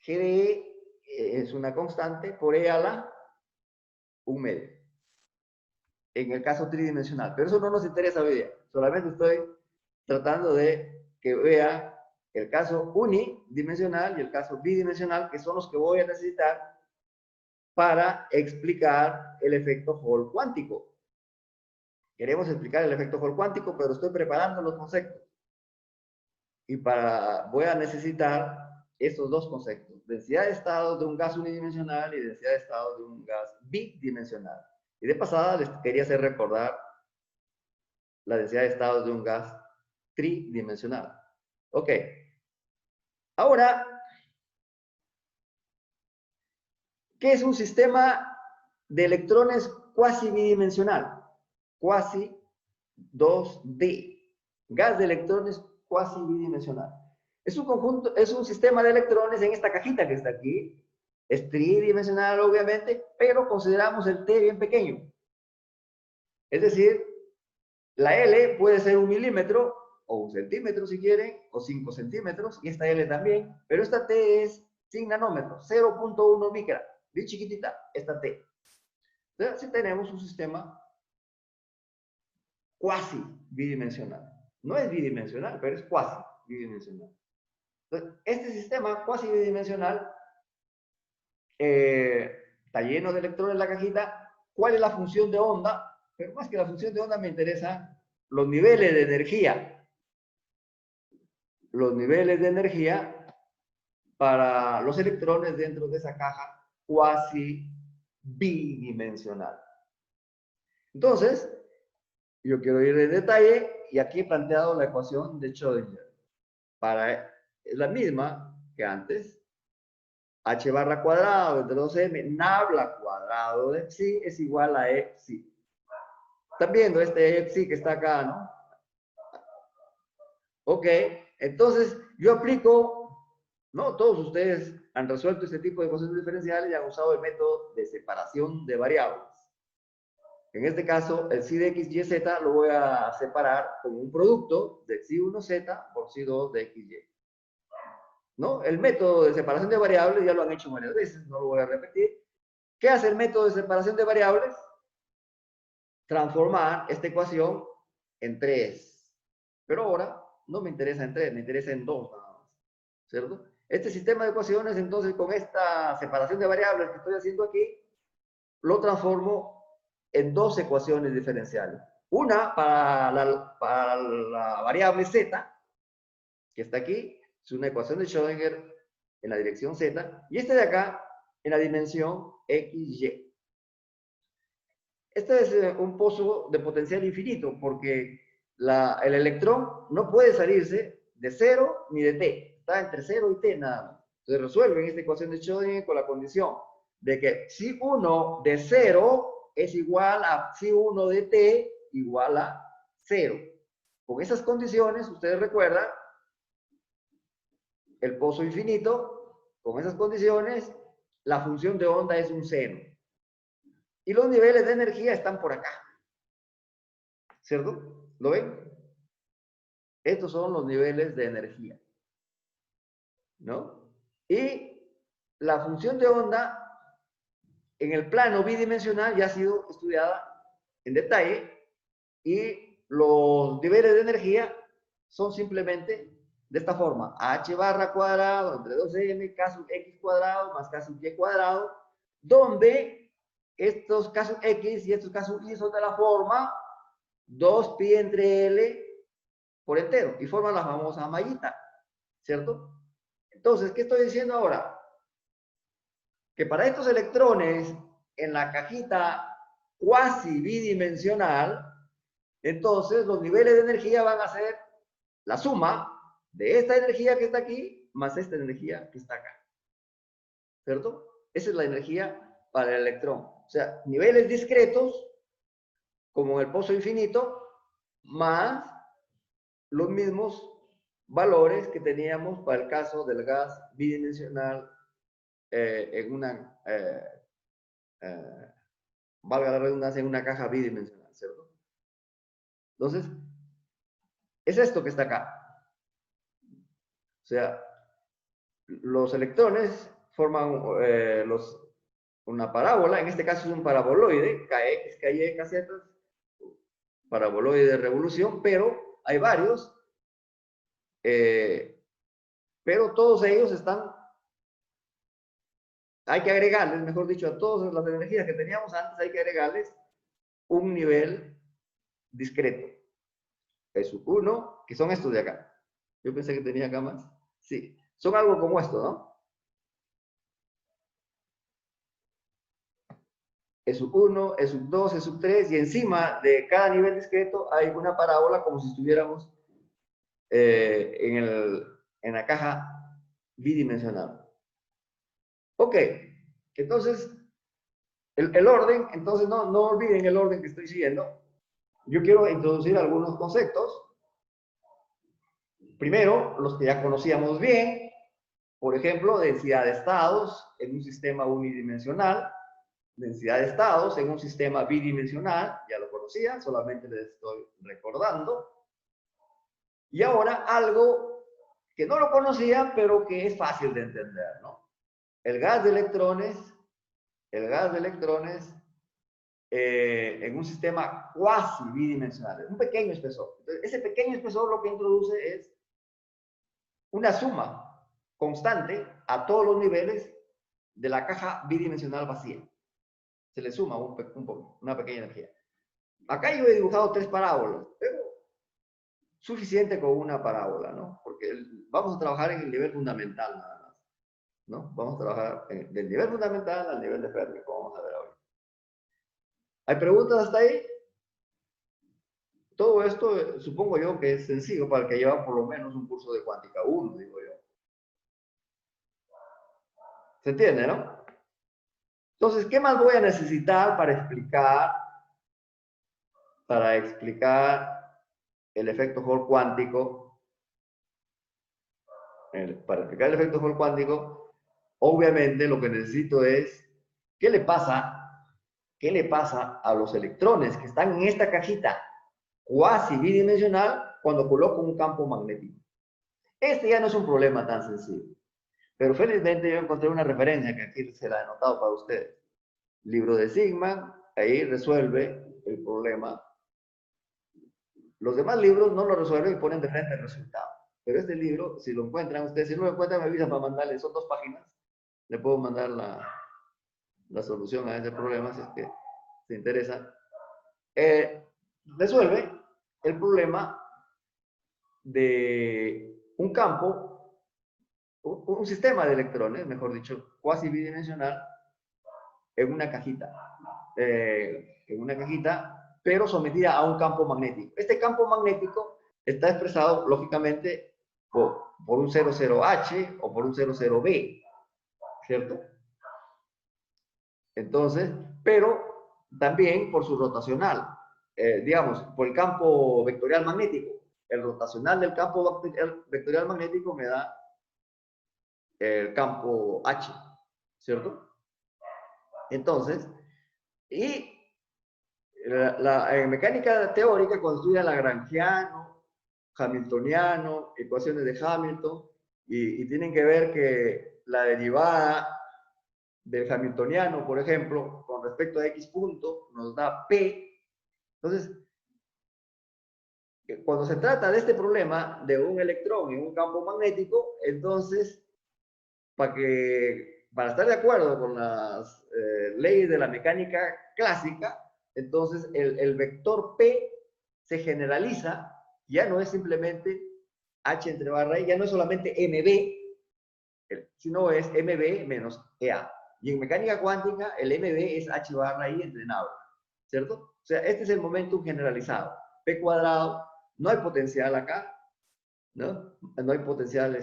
GDE es una constante por E a la 1/2. En el caso tridimensional. Pero eso no nos interesa hoy día. Solamente estoy tratando de que vea el caso unidimensional y el caso bidimensional, que son los que voy a necesitar para explicar el efecto Hall cuántico. Queremos explicar el efecto Hall cuántico, pero estoy preparando los conceptos. Y voy a necesitar estos 2 conceptos: densidad de estados de un gas unidimensional y densidad de estados de un gas bidimensional. Y de pasada les quería hacer recordar la densidad de estados de un gas tridimensional. Ok. Ahora, ¿qué es un sistema de electrones cuasi bidimensional? Cuasi 2D. Gas de electrones cuasi bidimensional. Es un conjunto, es un sistema de electrones en esta cajita que está aquí. Es tridimensional, obviamente, pero consideramos el T bien pequeño. Es decir, la L puede ser 1 milímetro, o 1 centímetro si quieren, o 5 centímetros, y esta L también, pero esta T es sin nanómetros, 0.1 micra, bien chiquitita, esta T. Entonces, si tenemos un sistema cuasi bidimensional. No es bidimensional, pero es cuasi bidimensional. Entonces, este sistema cuasi bidimensional está lleno de electrones en la cajita. ¿Cuál es la función de onda? Pero más que la función de onda me interesan los niveles de energía. Los niveles de energía para los electrones dentro de esa caja cuasi bidimensional. Entonces, yo quiero ir en detalle y aquí he planteado la ecuación de Schrödinger. Es la misma que antes. H barra cuadrado entre 2m nabla cuadrado de psi es igual a E psi. ¿Están viendo este E psi que está acá, no? Ok, entonces yo aplico, ¿no? Todos ustedes han resuelto este tipo de ecuaciones diferenciales y han usado el método de separación de variables. En este caso, el psi de x, y, z lo voy a separar como un producto de psi 1z por psi 2 de x, y. ¿No? El método de separación de variables ya lo han hecho varias veces, no lo voy a repetir. ¿Qué hace el método de separación de variables? Transformar esta ecuación en 3. Pero ahora no me interesa en 3, me interesa en 2 nada más. ¿Cierto? Este sistema de ecuaciones, entonces, con esta separación de variables que estoy haciendo aquí, lo transformo en 2 ecuaciones diferenciales. Una para la variable z, que está aquí, es una ecuación de Schrödinger en la dirección z, y esta de acá en la dimensión xy. Este es un pozo de potencial infinito, porque el electrón no puede salirse de 0 ni de t, está entre 0 y t nada más. Entonces resuelven esta ecuación de Schrödinger con la condición de que psi 1 de 0 es igual a psi 1 de t igual a 0. Con esas condiciones, ustedes recuerdan, el pozo infinito, con esas condiciones, la función de onda es un seno. Y los niveles de energía están por acá. ¿Cierto? ¿Lo ven? Estos son los niveles de energía. ¿No? Y la función de onda en el plano bidimensional ya ha sido estudiada en detalle y los niveles de energía son simplemente de esta forma: h barra cuadrado entre 2m k sub x cuadrado más k sub y cuadrado, donde estos k sub x y estos k sub y son de la forma 2pi entre L por entero y forman la famosa mallita, ¿cierto? Entonces, ¿qué estoy diciendo ahora? Que para estos electrones en la cajita cuasi bidimensional, entonces los niveles de energía van a ser la suma de esta energía que está aquí más esta energía que está acá, ¿cierto? Esa es la energía para el electrón. O sea, niveles discretos, como en el pozo infinito, más los mismos valores que teníamos para el caso del gas bidimensional en una, valga la redundancia, en una caja bidimensional, ¿cierto? Entonces, es esto que está acá. O sea, los electrones forman una parábola, en este caso es un paraboloide, Kx, Ky, Kz, paraboloide de revolución, pero hay varios, pero todos ellos están, hay que agregarles, mejor dicho, a todas las energías que teníamos antes, hay que agregarles un nivel discreto. E sub 1, que son estos de acá. Yo pensé que tenía acá más. Sí, son algo como esto, ¿no? E sub 1, E sub 2, E sub 3, y encima de cada nivel discreto hay una parábola como si estuviéramos en la caja bidimensional. Ok, entonces, el orden, entonces no olviden el orden que estoy siguiendo. Yo quiero introducir algunos conceptos. Primero, los que ya conocíamos bien, por ejemplo, densidad de estados en un sistema unidimensional, densidad de estados en un sistema bidimensional, ya lo conocía, solamente les estoy recordando. Y ahora algo que no lo conocía, pero que es fácil de entender, ¿no? El gas de electrones en un sistema cuasi bidimensional, un pequeño espesor. Entonces, ese pequeño espesor lo que introduce es una suma constante a todos los niveles de la caja bidimensional vacía. Se le suma una pequeña energía. Acá yo he dibujado 3 parábolas, pero suficiente con una parábola, ¿no? Porque vamos a trabajar en el nivel fundamental nada más, ¿no? Vamos a trabajar del nivel fundamental al nivel de Fermi, como vamos a ver hoy. ¿Hay preguntas hasta ahí? Todo esto supongo yo que es sencillo para el que lleva por lo menos un curso de cuántica 1, digo yo. ¿Se entiende, no? Entonces, ¿qué más voy a necesitar para explicar el efecto Hall cuántico? Para explicar el efecto Hall cuántico, obviamente lo que necesito es, ¿qué le pasa a los electrones que están en esta cajita cuasi bidimensional cuando coloco un campo magnético? Este ya no es un problema tan sencillo. Pero felizmente yo encontré una referencia que aquí se la he anotado para ustedes. Libro de Sigma, ahí resuelve el problema. Los demás libros no lo resuelven y ponen de frente el resultado. Pero este libro, si lo encuentran ustedes, si no lo encuentran, me avisan para mandarle, son 2 páginas. Le puedo mandar la solución a ese problema si es que se interesa. Resuelve el problema de un campo, un sistema de electrones, mejor dicho, cuasi bidimensional, en una cajita, pero sometida a un campo magnético. Este campo magnético está expresado, lógicamente, por un 00H o por un 00B, ¿cierto? Entonces, pero también por su rotacional, digamos, por el campo vectorial magnético. El rotacional del campo vectorial magnético me da el campo H, ¿cierto? Entonces, y en mecánica teórica, cuando estudia lagrangiano, hamiltoniano, ecuaciones de Hamilton, y tienen que ver que la derivada del hamiltoniano, por ejemplo, con respecto a x punto, nos da p. Entonces, cuando se trata de este problema de un electrón en un campo magnético, entonces, para estar de acuerdo con las leyes de la mecánica clásica, entonces el vector P se generaliza, ya no es simplemente H entre barra I, ya no es solamente MB, sino es MB menos EA. Y en mecánica cuántica, el MB es H barra I entre nada, ¿cierto? O sea, este es el momentum generalizado. P cuadrado, no hay potencial acá, ¿no? No hay potencial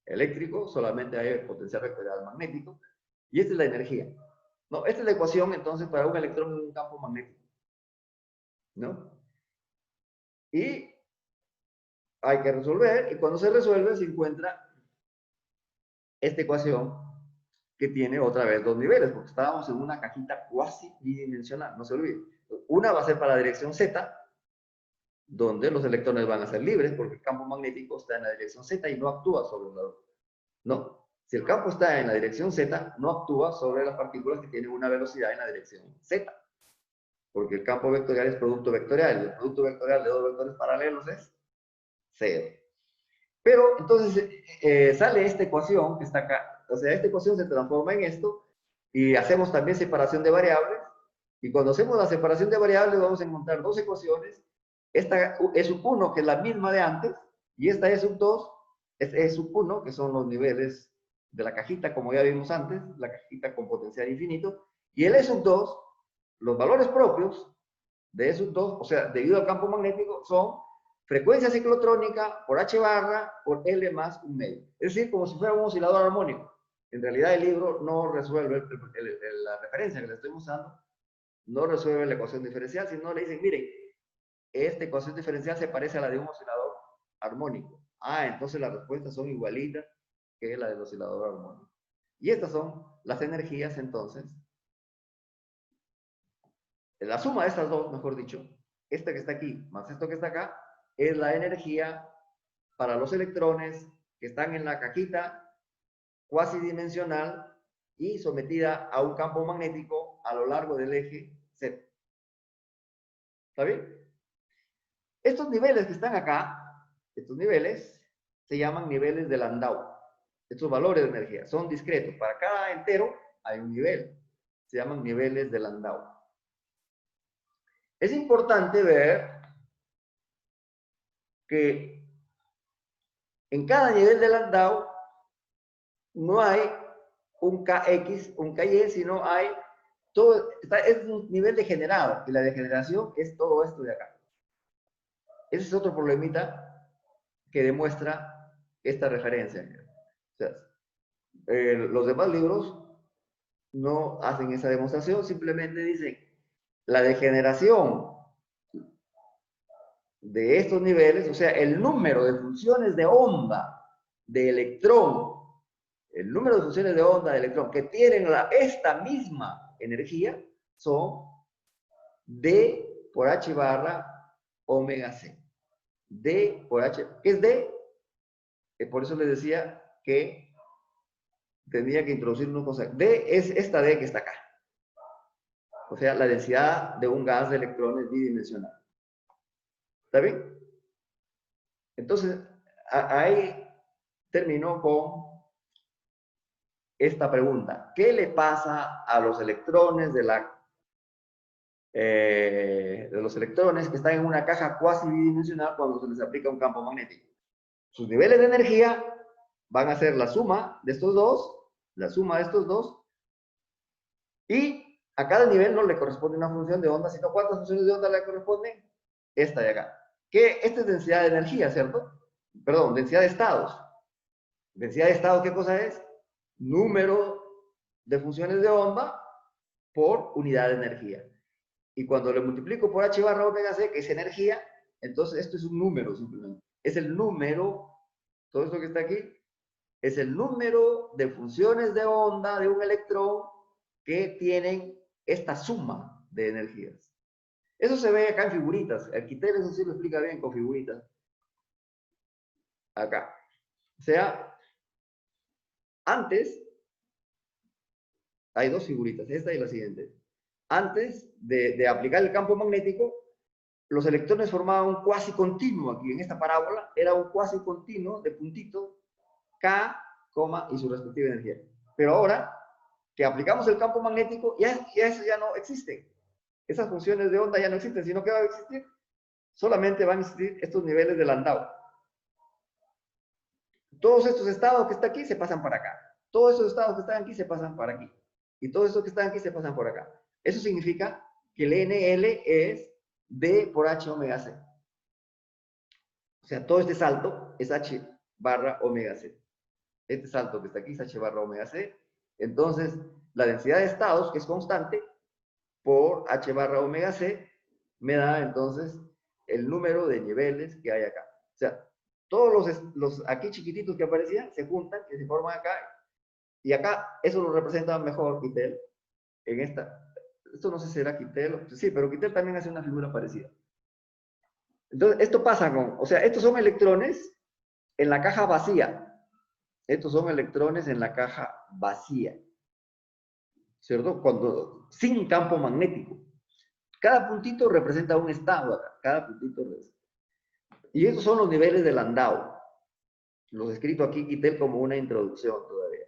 eléctrico, solamente hay potencial vectorial magnético. Y esta es la energía. No, esta es la ecuación, entonces, para un electrón en un campo magnético, ¿no? Y hay que resolver, y cuando se resuelve, se encuentra esta ecuación que tiene otra vez dos niveles, porque estábamos en una cajita cuasi bidimensional, no se olvide. Una va a ser para la dirección Z, donde los electrones van a ser libres, porque el campo magnético está en la dirección Z y no actúa sobre un lado. No, si el campo está en la dirección Z, no actúa sobre las partículas que tienen una velocidad en la dirección Z, porque el campo vectorial es producto vectorial, y el producto vectorial de dos vectores paralelos es 0. Pero entonces sale esta ecuación que está acá, o sea, esta ecuación se transforma en esto, y hacemos también separación de variables, y cuando hacemos la separación de variables vamos a encontrar dos ecuaciones. Esta es sub 1, que es la misma de antes, y esta es sub 2, es sub 1, que son los niveles de la cajita, como ya vimos antes, la cajita con potencial infinito, y el E sub 2, los valores propios de E sub 2, o sea, debido al campo magnético, son frecuencia ciclotrónica por H barra por L más un medio. Es decir, como si fuera un oscilador armónico. En realidad el libro no resuelve, la referencia que le estoy mostrando, no resuelve la ecuación diferencial, sino le dicen, miren, esta ecuación diferencial se parece a la de un oscilador armónico. Ah, entonces las respuestas son igualitas que la del oscilador armónico. Y estas son las energías, entonces. La suma de estas dos, mejor dicho, esta que está aquí más esto que está acá, es la energía para los electrones que están en la cajita cuasidimensional y sometida a un campo magnético a lo largo del eje Z. ¿Está bien? Estos niveles que están acá, estos niveles, se llaman niveles de Landau. Estos valores de energía son discretos. Para cada entero hay un nivel. Se llaman niveles de Landau. Es importante ver que en cada nivel de Landau no hay un Kx, un Ky, sino hay todo, es un nivel degenerado, y la degeneración es todo esto de acá. Ese es otro problemita que demuestra esta referencia. O sea, los demás libros no hacen esa demostración, simplemente dicen la degeneración de estos niveles, o sea, el número de funciones de onda de electrón, el número de funciones de onda de electrón que tienen esta misma energía son D por H barra omega C. D por H, ¿qué es D? Por eso les decía que tendría que introducir una cosa. D es esta D que está acá. O sea, la densidad de un gas de electrones bidimensional. ¿Está bien? Entonces, ahí terminó con esta pregunta. ¿Qué le pasa a los electrones de los electrones que están en una caja cuasi bidimensional cuando se les aplica un campo magnético? Sus niveles de energía van a ser la suma de estos dos, y a cada nivel no le corresponde una función de onda, sino ¿cuántas funciones de onda le corresponden? Esta de acá. Esta es densidad de energía, ¿cierto? Perdón, densidad de estados. Densidad de estados, ¿qué cosa es? Número de funciones de onda por unidad de energía. Y cuando le multiplico por H barra omega C, que es energía, entonces esto es un número simplemente. Es el número, todo esto que está aquí, es el número de funciones de onda de un electrón que tienen esta suma de energías. Eso se ve acá en figuritas. El Kittel eso sí lo explica bien con figuritas. Acá. O sea, antes, hay dos figuritas, esta y la siguiente. Antes de aplicar el campo magnético, los electrones formaban un cuasi continuo aquí en esta parábola, era un cuasi continuo de puntito K, y su respectiva energía. Pero ahora que aplicamos el campo magnético, eso ya no existe. Esas funciones de onda ya no existen, sino que va a existir, solamente van a existir estos niveles de Landau. Todos estos estados que están aquí se pasan para acá. Todos estos estados que están aquí se pasan para aquí. Y todos estos que están aquí se pasan por acá. Eso significa que el NL es D por H omega C. O sea, todo este salto es H barra omega C. Este salto que está aquí es H barra omega C. Entonces, la densidad de estados, que es constante, por H barra omega C, me da entonces el número de niveles que hay acá. O sea, todos los aquí chiquititos que aparecían se juntan, que se forman acá, y acá eso lo representa mejor Kittel en esta. Esto no sé si será Kittel, sí, pero Kittel también hace una figura parecida. Entonces, esto pasa con, o sea, estos son electrones en la caja vacía. Estos son electrones en la caja vacía. ¿Cierto? Cuando, sin campo magnético. Cada puntito representa un estado acá. Cada puntito representa. Y estos son los niveles de Landau. Los he escrito aquí, Kittel, como una introducción todavía.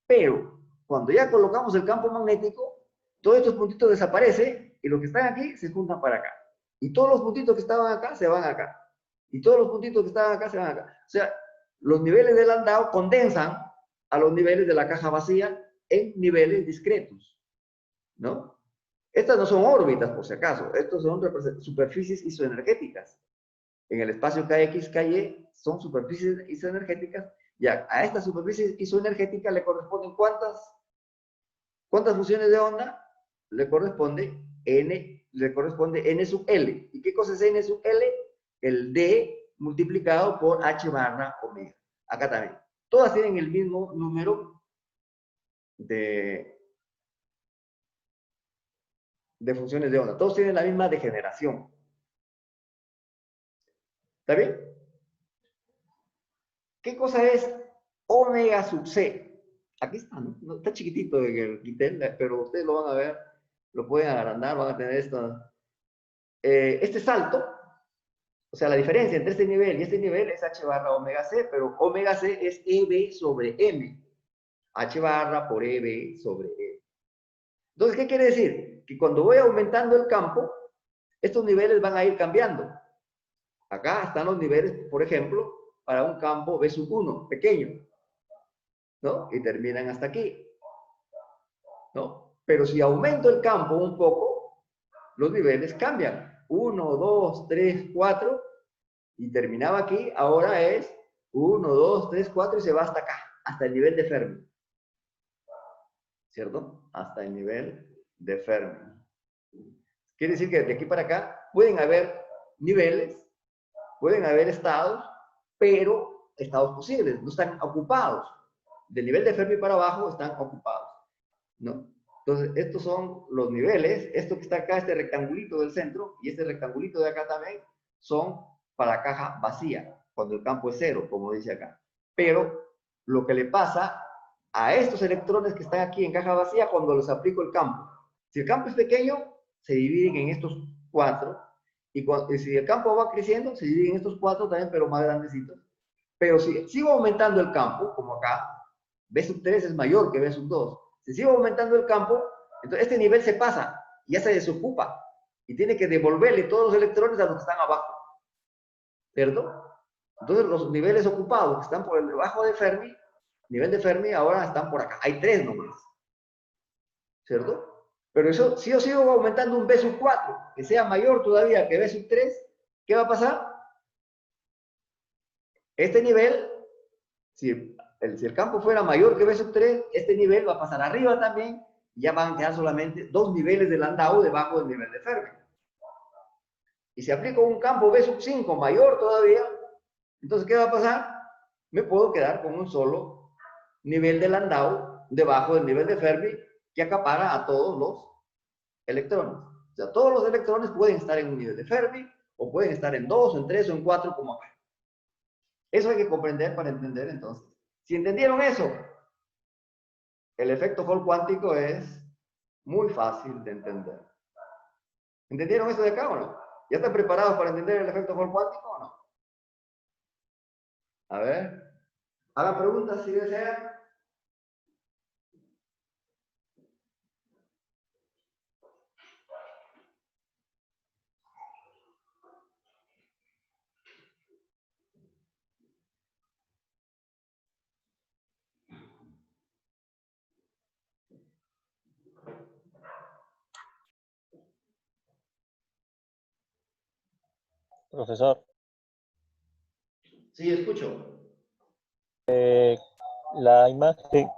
Pero, cuando ya colocamos el campo magnético, todos estos puntitos desaparecen y los que están aquí se juntan para acá. Y todos los puntitos que estaban acá se van acá. Y todos los puntitos que estaban acá se van acá. O sea, los niveles de Landau condensan a los niveles de la caja vacía en niveles discretos, ¿no? Estas no son órbitas, por si acaso. Estos son superficies isoenergéticas. En el espacio KX, KY son superficies isoenergéticas. Ya, a estas superficies isoenergéticas le corresponden ¿cuántas funciones de onda? Le corresponde N sub L. ¿Y qué cosa es N sub L? El D multiplicado por H barra omega. Acá también. Todas tienen el mismo número de funciones de onda. Todos tienen la misma degeneración. ¿Está bien? ¿Qué cosa es omega sub C? Aquí está, ¿no? Está chiquitito en el Kittel, pero ustedes lo van a ver, lo pueden agrandar, van a tener esto. Este salto, o sea, la diferencia entre este nivel y este nivel es H barra omega C, pero omega C es EB sobre M. H barra por EB sobre E. Entonces, ¿qué quiere decir? Que cuando voy aumentando el campo, estos niveles van a ir cambiando. Acá están los niveles, por ejemplo, para un campo B sub 1, pequeño, ¿no? Y terminan hasta aquí, ¿no? Pero si aumento el campo un poco, los niveles cambian. 1, 2, 3, 4, y terminaba aquí, ahora es 1, 2, 3, 4, y se va hasta acá, hasta el nivel de Fermi. ¿Cierto? Hasta el nivel de Fermi. Quiere decir que de aquí para acá pueden haber niveles, pueden haber estados, pero estados posibles, no están ocupados. Del nivel de Fermi para abajo están ocupados, ¿no? Entonces, estos son los niveles. Esto que está acá, este rectangulito del centro, y este rectangulito de acá también, son para caja vacía, cuando el campo es cero, como dice acá. Pero lo que le pasa a estos electrones que están aquí en caja vacía cuando les aplico el campo. Si el campo es pequeño, se dividen en estos 4. Y si el campo va creciendo, se dividen en estos 4 también, pero más grandecitos. Pero si sigo aumentando el campo, como acá, B sub 3 es mayor que B sub 2. Si sigo aumentando el campo, entonces este nivel se pasa, ya se desocupa. Y tiene que devolverle todos los electrones a los que están abajo. ¿Cierto? Entonces los niveles ocupados que están por debajo de Fermi, nivel de Fermi, ahora están por acá. Hay 3 nomás. ¿Cierto? Pero eso, si yo sigo aumentando un B sub 4, que sea mayor todavía que B sub 3, ¿qué va a pasar? Este nivel, si el campo fuera mayor que B sub 3, este nivel va a pasar arriba también, y ya van a quedar solamente 2 niveles de Landau debajo del nivel de Fermi. Y si aplico un campo B sub 5 mayor todavía, entonces, ¿qué va a pasar? Me puedo quedar con un solo nivel de Landau debajo del nivel de Fermi, que acapara a todos los electrones. O sea, todos los electrones pueden estar en un nivel de Fermi, o pueden estar en 2, o en 3, o en 4, como acá. Eso hay que comprender para entender, entonces. Si entendieron eso, el efecto Hall cuántico es muy fácil de entender. ¿Entendieron eso de acá o no? ¿Ya están preparados para entender el efecto Hall cuántico o no? A ver. Hagan preguntas si desean. Profesor, Sí, escucho. la imagen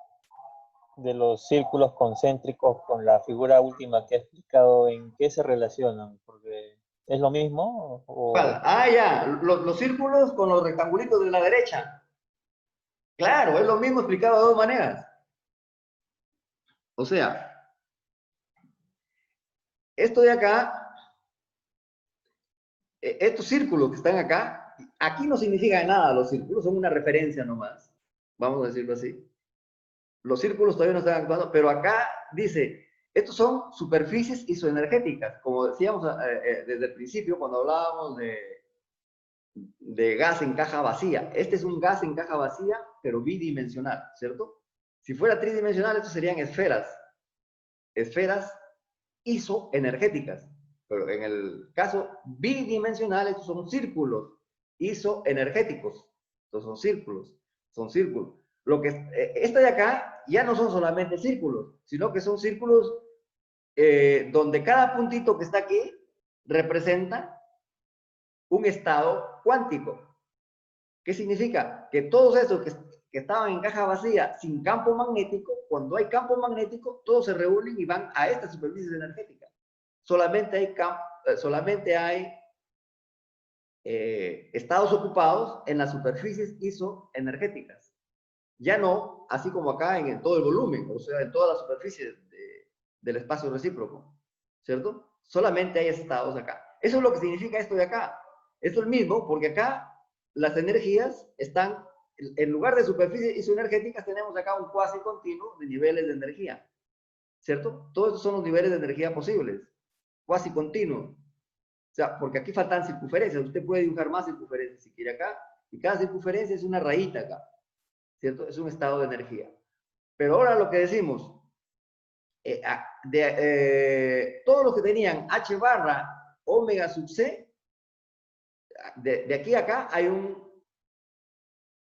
de los círculos concéntricos con la figura última que he explicado, ¿en qué se relacionan? Porque ¿es lo mismo? ¿Cuál? Ah, ya. Los círculos con los rectangulitos de la derecha. Claro, es lo mismo explicado de dos maneras. O sea, esto de acá, estos círculos que están acá, aquí no significa nada los círculos, son una referencia nomás. Vamos a decirlo así. Los círculos todavía no están actuando, pero acá dice, estos son superficies isoenergéticas, como decíamos desde el principio cuando hablábamos de gas en caja vacía. Este es un gas en caja vacía, pero bidimensional, ¿cierto? Si fuera tridimensional, estos serían esferas isoenergéticas. Pero en el caso bidimensional, estos son círculos isoenergéticos. Estos son círculos. Lo que esta de acá ya no son solamente círculos, sino que son círculos donde cada puntito que está aquí representa un estado cuántico. ¿Qué significa? Que todos esos que estaban en caja vacía sin campo magnético, cuando hay campo magnético, todos se reúnen y van a estas superficies energéticas. Solamente hay estados ocupados en las superficies isoenergéticas. Ya no, así como acá en todo el volumen, o sea, en todas las superficies del espacio recíproco, ¿cierto? Solamente hay estados acá. Eso es lo que significa esto de acá. Esto es el mismo, porque acá las energías están, en lugar de superficies isoenergéticas, tenemos acá un cuasi continuo de niveles de energía, ¿cierto? Todos estos son los niveles de energía posibles, cuasi continuo. O sea, porque aquí faltan circunferencias. Usted puede dibujar más circunferencias si quiere acá, y cada circunferencia es una rayita acá, ¿cierto? Es un estado de energía. Pero ahora lo que decimos, todos los que tenían H barra omega sub C, de aquí a acá hay un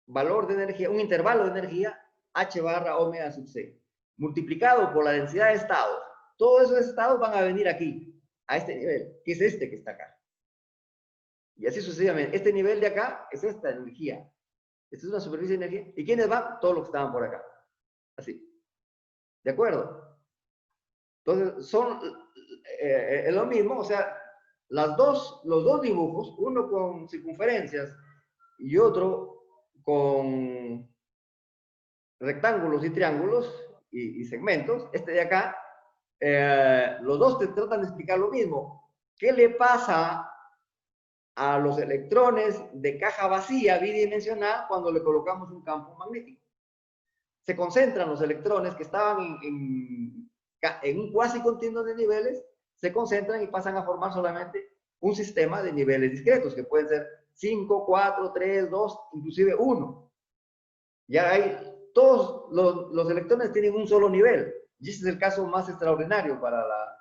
valor de energía, un intervalo de energía H barra omega sub C, multiplicado por la densidad de estados. Todos esos estados van a venir aquí, a este nivel, que es este que está acá. Y así sucesivamente. Este nivel de acá es esta energía. Esta es una superficie de energía. ¿Y quiénes van? Todos los que estaban por acá. Así. ¿De acuerdo? Entonces, es lo mismo, o sea, los dos dibujos, uno con circunferencias y otro con rectángulos y triángulos y segmentos, este de acá, los dos te tratan de explicar lo mismo. ¿Qué le pasa a los electrones de caja vacía bidimensional cuando le colocamos un campo magnético? Se concentran los electrones que estaban en un cuasi continuo de niveles, se concentran y pasan a formar solamente un sistema de niveles discretos, que pueden ser 5, 4, 3, 2, inclusive 1. Ya hay, todos los electrones tienen un solo nivel, y ese es el caso más extraordinario para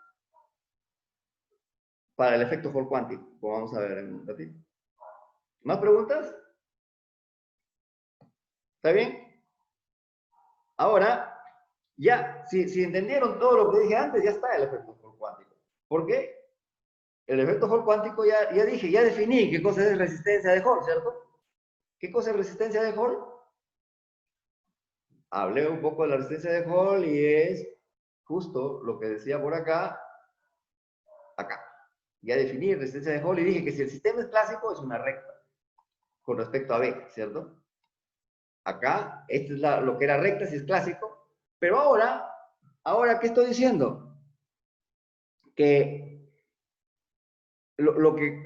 el efecto Hall cuántico, como vamos a ver en un ratito. ¿Más preguntas? ¿Está bien? Ahora, ya, si entendieron todo lo que dije antes, ya está el efecto Hall cuántico. ¿Por qué? El efecto Hall cuántico ya dije, ya definí qué cosa es resistencia de Hall, ¿cierto? ¿Qué cosa es resistencia de Hall? Hablé un poco de la resistencia de Hall y es justo lo que decía por acá. Ya definí resistencia de Hall y dije que si el sistema es clásico es una recta con respecto a B, ¿cierto? Acá, esto es lo que era recta si es clásico, pero ahora Ahora, ¿qué estoy diciendo? Que lo que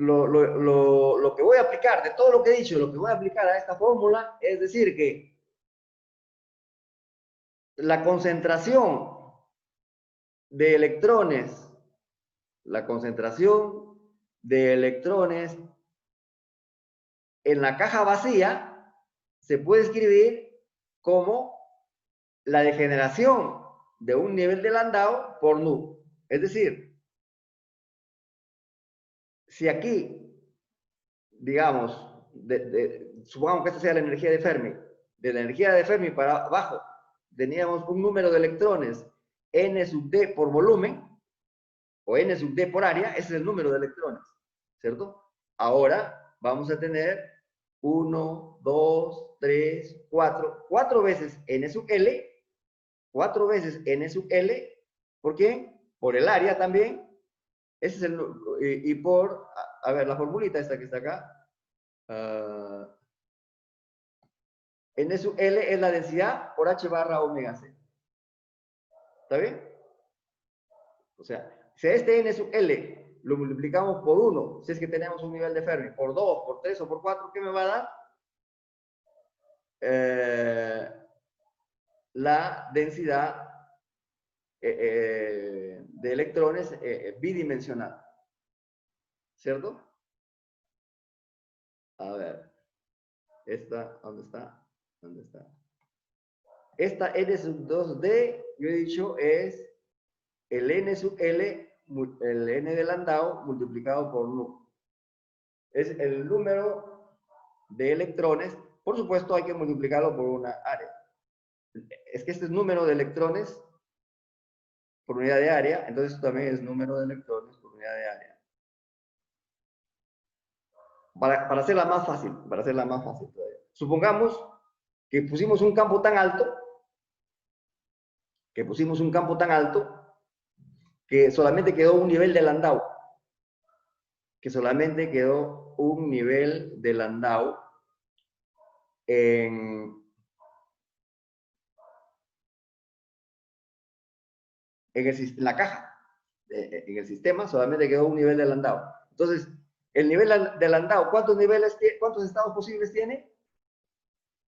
voy a aplicar, de todo lo que he dicho, lo que voy a aplicar a esta fórmula, es decir, que la concentración de electrones, en la caja vacía se puede escribir como la degeneración de un nivel de Landau por nu. Es decir, si aquí, digamos, supongamos que esta sea la energía de Fermi, de la energía de Fermi para abajo, teníamos un número de electrones n sub d por volumen, o n sub d por área, ese es el número de electrones, ¿cierto? Ahora vamos a tener 1, 2, 3, 4 veces n sub L, 4 veces n sub L, ¿por qué? Por el área también, ese es el, y por, a ver, la formulita esta que está acá, n sub L es la densidad por h barra omega c. ¿Está bien? O sea, si este n sub L lo multiplicamos por 1, si es que tenemos un nivel de Fermi, por 2, por 3 o por 4, ¿qué me va a dar? La densidad de electrones bidimensional. ¿Cierto? A ver. Esta, ¿dónde está? ¿Dónde está? Esta n sub 2d, yo he dicho, es el n sub L, el n de Landau multiplicado por nu. Es el número de electrones. Por supuesto, hay que multiplicarlo por una área. Es que este es número de electrones por unidad de área, entonces esto también es número de electrones por unidad de área. Para hacerla más fácil, todavía. Supongamos que pusimos un campo tan alto, que solamente quedó un nivel de Landau, en la caja, en el sistema, solamente quedó un nivel de Landau. Entonces, el nivel de Landau, ¿cuántos estados posibles tiene?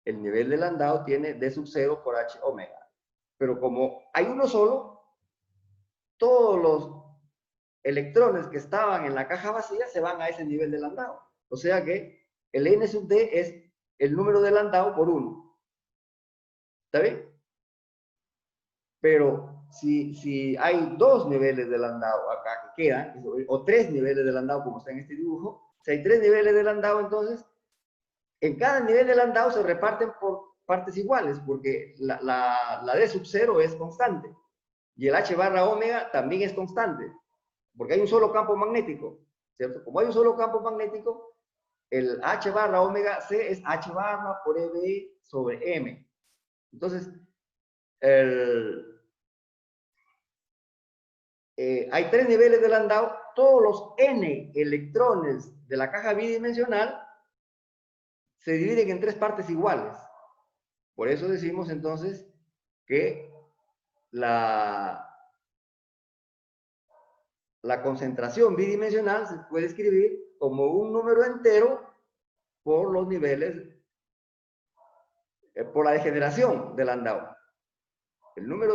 El nivel de Landau tiene D sub 0 por H omega. Pero como hay uno solo, todos los electrones que estaban en la caja vacía se van a ese nivel de Landau. O sea que el N sub D es el número de Landau por 1. ¿Está bien? Pero si hay 2 niveles de Landau acá que quedan, o 3 niveles de Landau como está en este dibujo, si hay 3 niveles de Landau, entonces en cada nivel de Landau se reparten por partes iguales, porque la D sub 0 es constante y el H barra omega también es constante, porque hay un solo campo magnético, ¿cierto? Como hay un solo campo magnético, el H barra omega C es H barra por EB sobre M. Entonces, hay 3 niveles de Landau, todos los N electrones de la caja bidimensional se dividen en 3 partes iguales. Por eso decimos entonces que la concentración bidimensional se puede escribir como un número entero por los niveles, por la degeneración de Landau. El número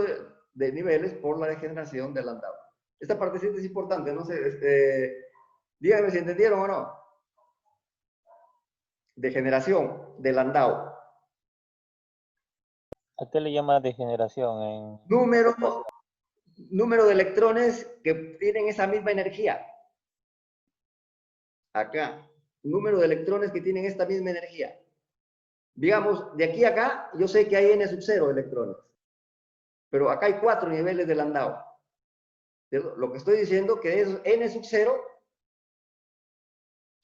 de niveles por la degeneración de Landau. Esta partecita es importante, no sé, díganme si entendieron o no. Degeneración de Landau. ¿A qué le llama degeneración? Número de electrones que tienen esa misma energía. Acá, número de electrones que tienen esta misma energía. Digamos, de aquí a acá, yo sé que hay n sub 0 electrones. Pero acá hay 4 niveles de Landau. Lo que estoy diciendo que de esos n sub 0,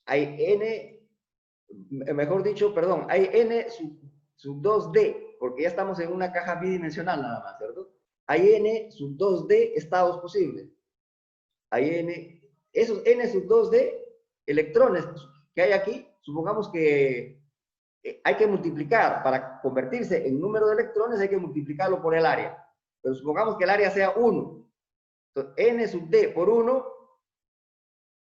hay n, mejor dicho, perdón, hay n sub 2d, porque ya estamos en una caja bidimensional nada más, ¿cierto? Hay n sub 2d estados posibles. Hay esos n sub 2d electrones que hay aquí, supongamos que hay que multiplicar, para convertirse en número de electrones hay que multiplicarlo por el área. pero supongamos que el área sea 1. Entonces, n sub d por 1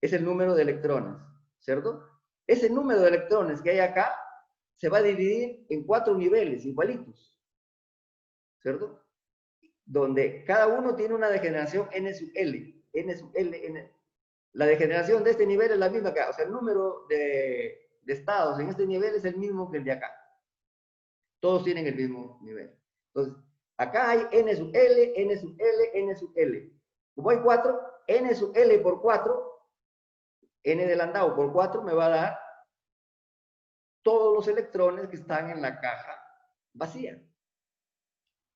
es el número de electrones, ¿cierto? Ese número de electrones que hay acá se va a dividir en 4 niveles igualitos, ¿cierto? Donde cada uno tiene una degeneración n sub l, n sub l, n. La degeneración de este nivel es la misma acá, o sea, el número de estados en este nivel es el mismo que el de acá. Todos tienen el mismo nivel. Entonces, acá hay n sub l, n sub l, n sub l. Como hay 4, n sub l por 4, n de Landau por 4 me va a dar todos los electrones que están en la caja vacía,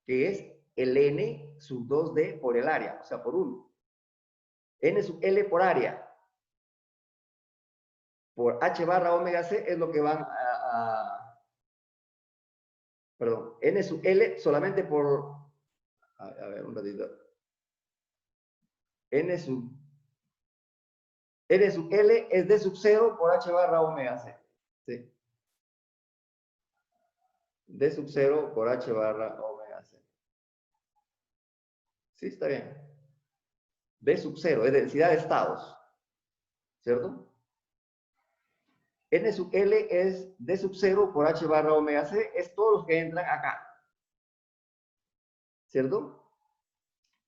que es el n sub 2d por el área, o sea, por 1. N sub l por área, por h barra omega c es lo que van perdón, n sub l solamente por, a ver, un ratito, n sub l es d sub 0 por h barra omega c, ¿sí? D sub 0 por h barra omega c. Sí, está bien. D sub 0 es densidad de estados, ¿cierto? N sub L es D sub 0 por h barra omega c, es todos los que entran acá, ¿cierto?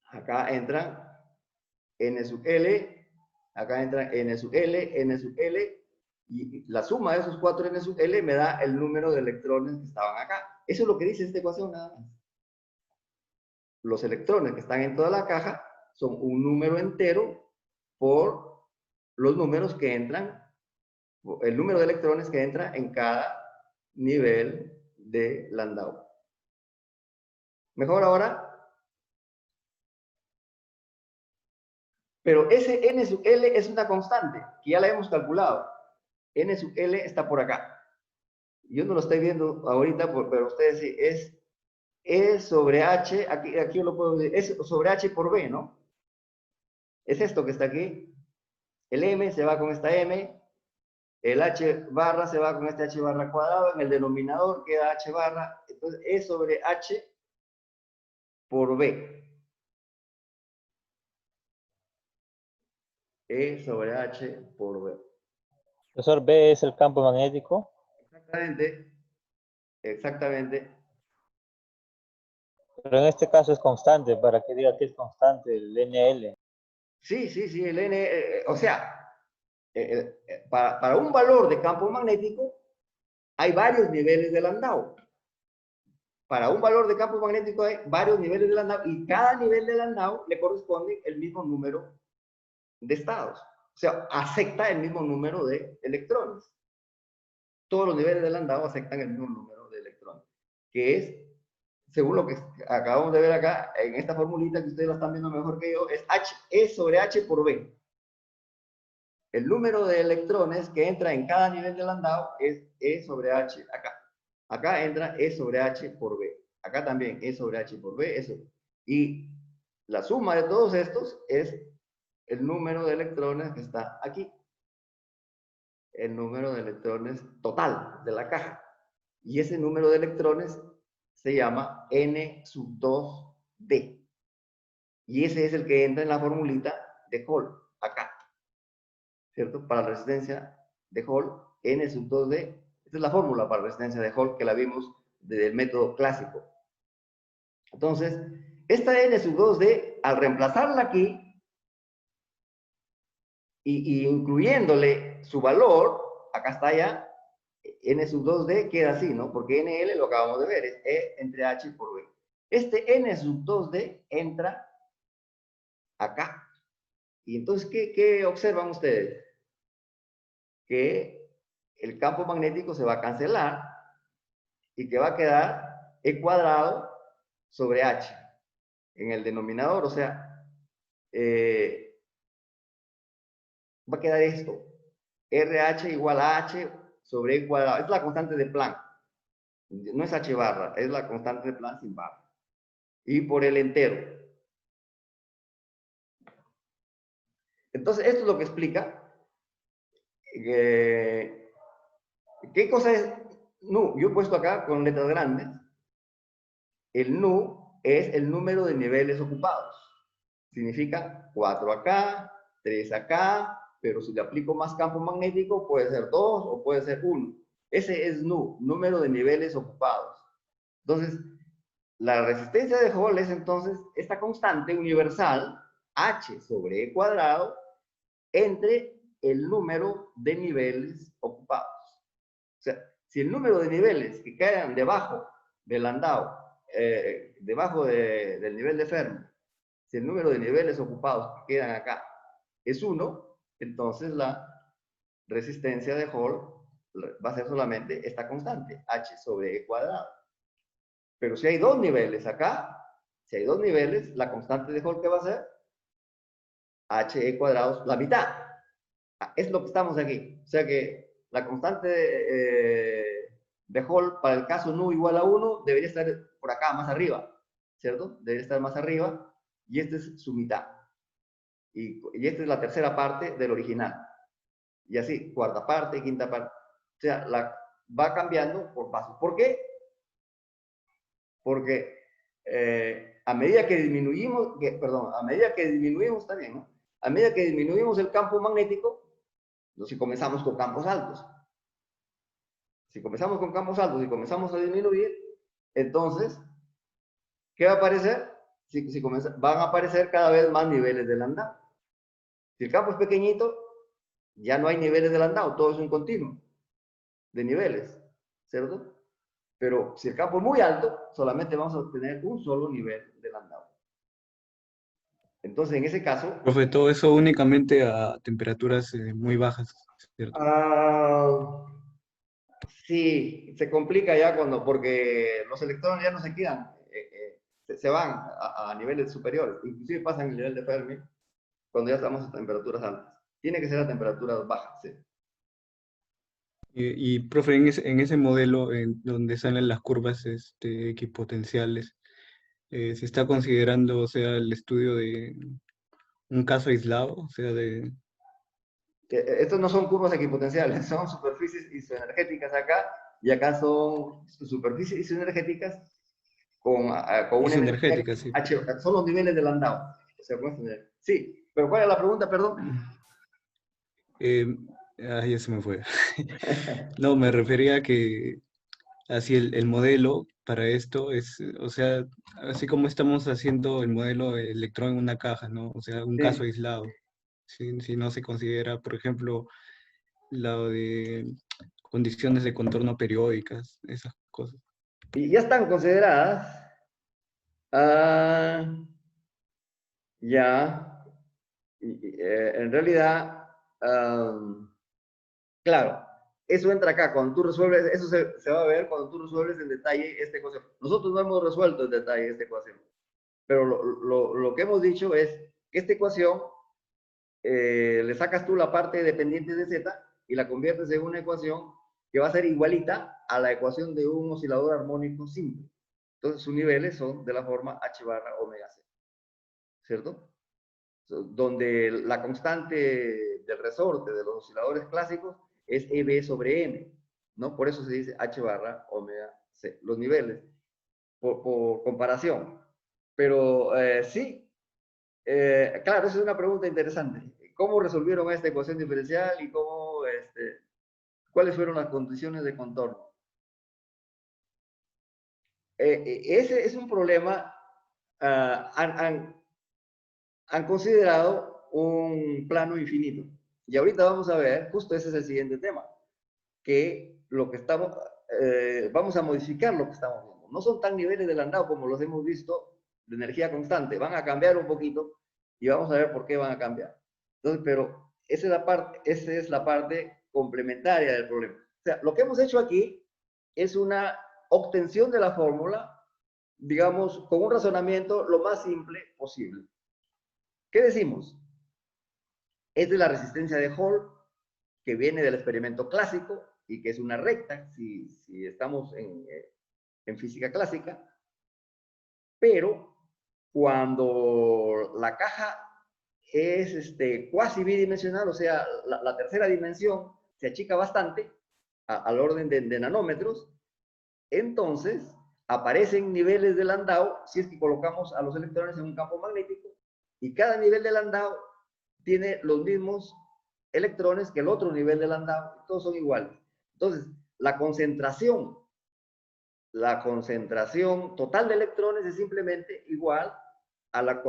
Acá entran N sub L, acá entran N sub L, N sub L, y la suma de esos 4 N sub L me da el número de electrones que estaban acá. Eso es lo que dice esta ecuación nada más. Los electrones que están en toda la caja son un número entero por los números que entran, el número de electrones que entra en cada nivel de Landau. ¿Mejor ahora? Pero ese n sub l es una constante, que ya la hemos calculado. N sub l está por acá. Yo no lo estoy viendo ahorita, pero ustedes sí, es E sobre H, aquí lo puedo decir, es sobre H por B, ¿no? Es esto que está aquí. El M se va con esta M, el H barra se va con este H barra cuadrado, en el denominador queda H barra, entonces E sobre H por B. E sobre H por B. Profesor, B es el campo magnético. Exactamente, exactamente. Pero en este caso es constante, para que diga que es constante, el NL. Sí, el N, o sea, para un valor de campo magnético hay varios niveles de Landau. Para un valor de campo magnético hay varios niveles de Landau y cada nivel de Landau le corresponde el mismo número de estados. O sea, acepta el mismo número de electrones. Todos los niveles de Landau aceptan el mismo número de electrones, que es, según lo que acabamos de ver acá, en esta formulita que ustedes la están viendo mejor que yo, es H, E sobre H por B. El número de electrones que entra en cada nivel de Landau es E sobre H acá. Acá entra E sobre H por B. Acá también E sobre H por B. Eso. Y la suma de todos estos es el número de electrones que está aquí. El número de electrones total de la caja. Y ese número de electrones se llama N sub 2D. Y ese es el que entra en la formulita de Hall, acá. ¿Cierto? Para la resistencia de Hall, N sub 2D. Esta es la fórmula para la resistencia de Hall que la vimos desde el método clásico. Entonces, esta N sub 2D, al reemplazarla aquí, y incluyéndole su valor, acá está ya, N sub 2D queda así, ¿no? Porque NL lo acabamos de ver, es E entre H por B. Este N sub 2D entra acá. Y entonces, ¿qué observan ustedes? Que el campo magnético se va a cancelar y que va a quedar E cuadrado sobre H en el denominador, o sea, va a quedar esto, RH igual a H sobre E cuadrado, es la constante de Planck, no es H barra, es la constante de Planck sin barra, y por el entero. Entonces, esto es lo que explica ¿qué cosa es nu? Yo he puesto acá con letras grandes. El nu es el número de niveles ocupados. Significa 4 acá, 3 acá, pero si le aplico más campo magnético puede ser 2 o puede ser 1. Ese es nu, número de niveles ocupados. Entonces, la resistencia de Hall es entonces esta constante universal, H sobre E cuadrado, entre el número de niveles ocupados. O sea, si el número de niveles que quedan debajo del Landau, debajo del nivel de Fermi, si el número de niveles ocupados que quedan acá es 1, entonces la resistencia de Hall va a ser solamente esta constante, H sobre E cuadrado. Pero si hay 2 niveles acá, si hay 2 niveles, la constante de Hall, ¿qué va a ser? HE cuadrado, la mitad. Es lo que estamos aquí. O sea que la constante de Hall para el caso nu igual a 1 debería estar por acá, más arriba, ¿cierto? Debería estar más arriba y esta es su mitad. Y esta es la tercera parte del original. Y así, cuarta parte, quinta parte. O sea, va cambiando por pasos. ¿Por qué? Porque a medida que disminuimos, está bien, ¿no? A medida que disminuimos el campo magnético, si comenzamos con campos altos. Si comenzamos con campos altos y comenzamos a disminuir, entonces, ¿qué va a aparecer? Van a aparecer cada vez más niveles de Landau. Si el campo es pequeñito, ya no hay niveles de Landau, todo es un continuo de niveles, ¿cierto? Pero si el campo es muy alto, solamente vamos a obtener un solo nivel de Landau. Entonces, en ese caso... Profe, todo eso únicamente a temperaturas muy bajas, ¿cierto? Sí, se complica ya porque los electrones ya no se quedan, se van a niveles superiores, inclusive pasan el nivel de Fermi cuando ya estamos a temperaturas altas. Tiene que ser a temperaturas bajas, sí. Profe, en ese modelo en donde salen las curvas equipotenciales, ¿se está considerando, o sea, el estudio de un caso aislado? O sea, Estos no son curvas equipotenciales, son superficies isoenergéticas acá, y acá son superficies isoenergéticas con una energía isoenergéticas, sí. H, son los niveles de Landau. O sea, sí, pero ¿cuál es la pregunta, perdón? Ya se me fue. No, me refería a que así el modelo para esto es, o sea, así como estamos haciendo el modelo de electrón en una caja, ¿no? O sea, un caso Sí. aislado. Si no se considera, por ejemplo, lo de condiciones de contorno periódicas, esas cosas. Y ya están consideradas. Ya. En realidad, claro, eso entra acá. Cuando tú resuelves, eso se va a ver cuando tú resuelves en detalle esta ecuación. Nosotros no hemos resuelto en detalle esta ecuación, pero lo que hemos dicho es que esta ecuación le sacas tú la parte dependiente de z y la conviertes en una ecuación que va a ser igualita a la ecuación de un oscilador armónico simple. Entonces sus niveles son de la forma h barra omega c, ¿cierto? Donde la constante del resorte de los osciladores clásicos es EB sobre M, ¿no? Por eso se dice h barra omega c, los niveles, por comparación. Pero sí, claro, esa es una pregunta interesante. ¿Cómo resolvieron esta ecuación diferencial y cuáles fueron las condiciones de contorno? Ese es un problema. Han considerado un plano infinito. Y ahorita vamos a ver, justo ese es el siguiente tema, que lo que vamos a modificar lo que estamos viendo. No son tan niveles de Landau como los hemos visto de energía constante, van a cambiar un poquito y vamos a ver por qué van a cambiar. Entonces, pero esa es la parte complementaria del problema. O sea, lo que hemos hecho aquí es una obtención de la fórmula, digamos, con un razonamiento lo más simple posible. ¿Qué decimos? Es de la resistencia de Hall, que viene del experimento clásico y que es una recta, si estamos en física clásica, pero cuando la caja es cuasi bidimensional, o sea, la tercera dimensión se achica bastante, al orden de nanómetros, entonces aparecen niveles de Landau si es que colocamos a los electrones en un campo magnético, y cada nivel de Landau tiene los mismos electrones que el otro nivel de Landau, todos son iguales. Entonces, la concentración total de electrones es simplemente igual al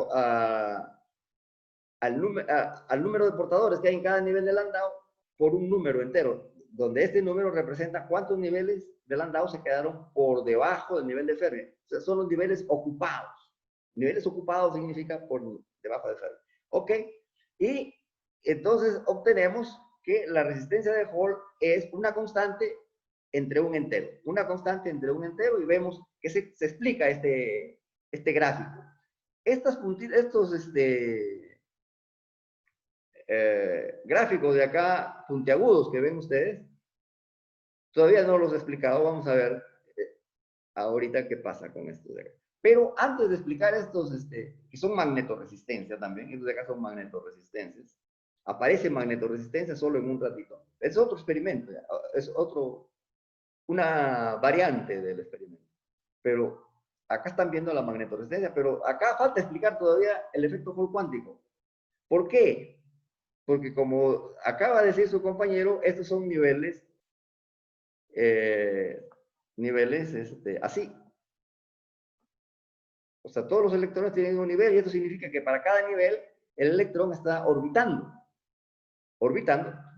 número de portadores que hay en cada nivel de Landau por un número entero, donde este número representa cuántos niveles de Landau se quedaron por debajo del nivel de Fermi. O sea, son los niveles ocupados. Niveles ocupados significa por debajo de Fermi. ¿Ok? Y entonces obtenemos que la resistencia de Hall es una constante entre un entero. Una constante entre un entero, y vemos que se explica este gráfico. Estos gráficos de acá, puntiagudos que ven ustedes, todavía no los he explicado. Vamos a ver ahorita qué pasa con estos de acá. Pero antes de explicar estos, que son magnetoresistencia también, estos de acá son magnetoresistencias, aparece magnetoresistencia solo en un ratito. Es otro experimento, es una variante del experimento. Pero acá están viendo la magnetoresistencia, pero acá falta explicar todavía el efecto Hall cuántico. ¿Por qué? Porque como acaba de decir su compañero, estos son niveles, así. O sea, todos los electrones tienen un nivel, y esto significa que para cada nivel el electrón está orbitando.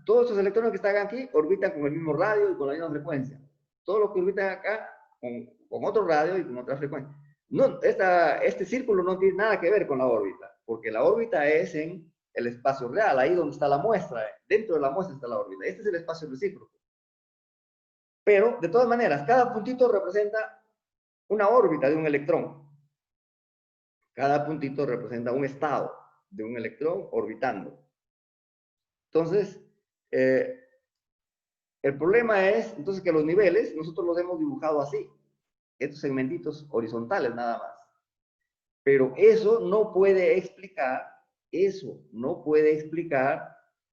Todos estos electrones que están aquí orbitan con el mismo radio y con la misma frecuencia. Todos los que orbitan acá con otro radio y con otra frecuencia. No, este círculo no tiene nada que ver con la órbita, porque la órbita es en el espacio real, ahí donde está la muestra. Dentro de la muestra está la órbita. Este es el espacio recíproco. Pero, de todas maneras, cada puntito representa una órbita de un electrón. Cada puntito representa un estado de un electrón orbitando. Entonces, el problema es entonces que los niveles nosotros los hemos dibujado así, estos segmentitos horizontales nada más. Pero eso no puede explicar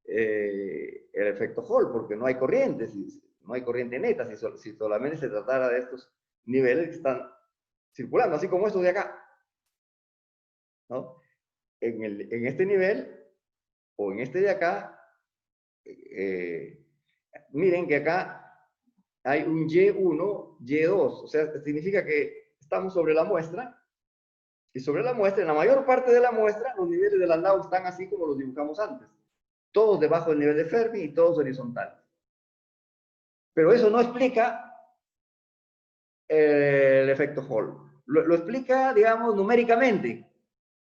el efecto Hall, porque no hay corriente, no hay corriente neta, si solamente se tratara de estos niveles que están circulando, así como estos de acá, ¿no? En este nivel, o en este de acá, miren que acá hay un Y1, Y2, o sea, significa que estamos sobre la muestra, y sobre la muestra, en la mayor parte de la muestra, los niveles de Landau están así como los dibujamos antes, todos debajo del nivel de Fermi y todos horizontales. Pero eso no explica el efecto Hall. Lo explica, digamos, numéricamente,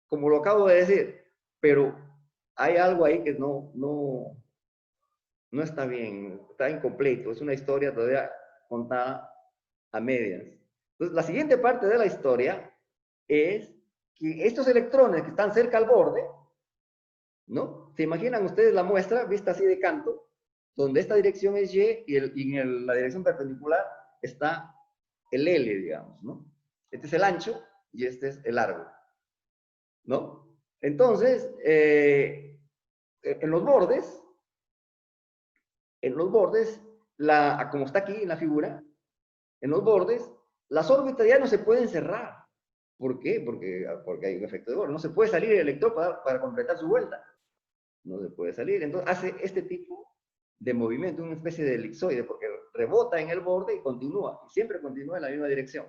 como lo acabo de decir, pero hay algo ahí que no está bien, está incompleto, es una historia todavía contada a medias. Entonces, la siguiente parte de la historia es que estos electrones que están cerca al borde, ¿no? ¿Se imaginan ustedes la muestra vista así de canto? Donde esta dirección es Y y en la dirección perpendicular está el L, digamos, ¿no? Este es el ancho y este es el largo, ¿no? Entonces, en los bordes, como está aquí en la figura, en los bordes, las órbitas ya no se pueden cerrar. ¿Por qué? Porque hay un efecto de borde. No se puede salir el electrón para completar su vuelta. No se puede salir. Entonces hace este tipo de movimiento, una especie de elipsoide, porque rebota en el borde y continúa. Y siempre continúa en la misma dirección.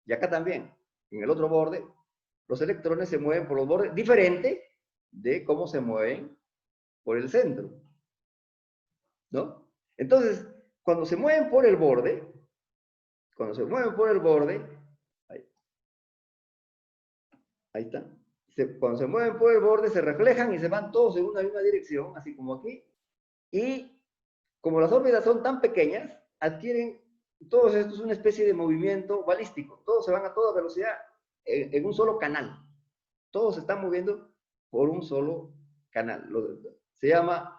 Y acá también, en el otro borde, los electrones se mueven por los bordes diferente de cómo se mueven por el centro, ¿no? Entonces, cuando se mueven por el borde, ahí está. Cuando se mueven por el borde, se reflejan y se van todos en una misma dirección, así como aquí. Y como las órbitas son tan pequeñas, adquieren todos estos una especie de movimiento balístico. Todos se van a toda velocidad en un solo canal. Todos se están moviendo por un solo canal. Se llama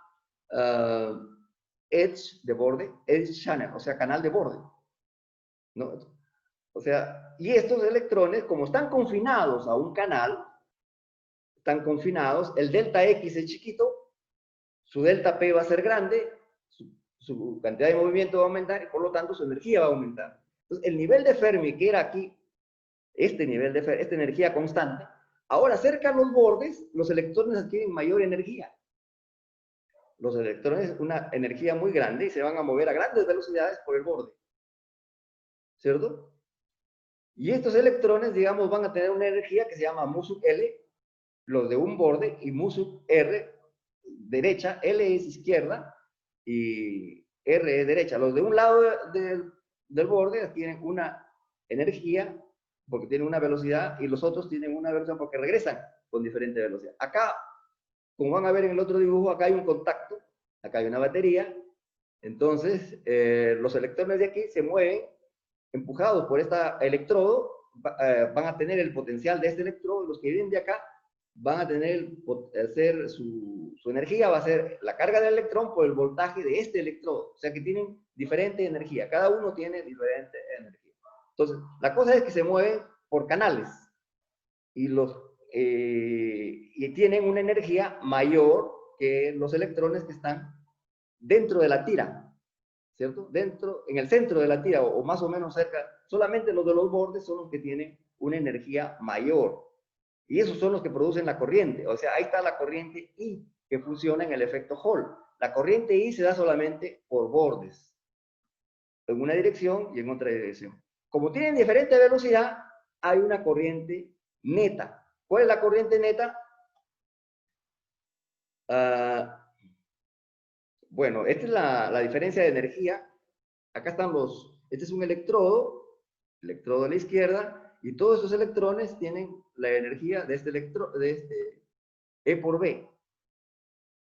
edge de borde, edge channel, o sea, canal de borde, ¿no? O sea, y estos electrones, como están confinados a un canal, el delta X es chiquito, su delta P va a ser grande, su cantidad de movimiento va a aumentar y por lo tanto su energía va a aumentar. Entonces, el nivel de Fermi que era aquí, este nivel de Fermi, esta energía constante, ahora cerca a los bordes, los electrones adquieren mayor energía. Los electrones, una energía muy grande, y se van a mover a grandes velocidades por el borde. ¿Cierto? Y estos electrones, digamos, van a tener una energía que se llama mu sub L, los de un borde, y mu sub R, derecha, L es izquierda, y R es derecha. Los de un lado del borde tienen una energía, porque tienen una velocidad, y los otros tienen una velocidad porque regresan con diferente velocidad. Acá, como van a ver en el otro dibujo, acá hay un contacto, acá hay una batería, entonces los electrones de aquí se mueven empujados por este electrodo, van a tener el potencial de este electrodo, los que vienen de acá van a tener su energía, va a ser la carga del electrón por el voltaje de este electrodo, o sea que tienen diferente energía, cada uno tiene diferente energía. Entonces, la cosa es que se mueven por canales, y tienen una energía mayor que los electrones que están dentro de la tira, ¿cierto? Dentro, en el centro de la tira, o más o menos cerca, solamente los de los bordes son los que tienen una energía mayor. Y esos son los que producen la corriente. O sea, ahí está la corriente I, que funciona en el efecto Hall. La corriente I se da solamente por bordes, en una dirección y en otra dirección. Como tienen diferente velocidad, hay una corriente neta. ¿Cuál es la corriente neta? Bueno, esta es la diferencia de energía. Acá están este es un electrodo a la izquierda, y todos estos electrones tienen la energía de este E por B,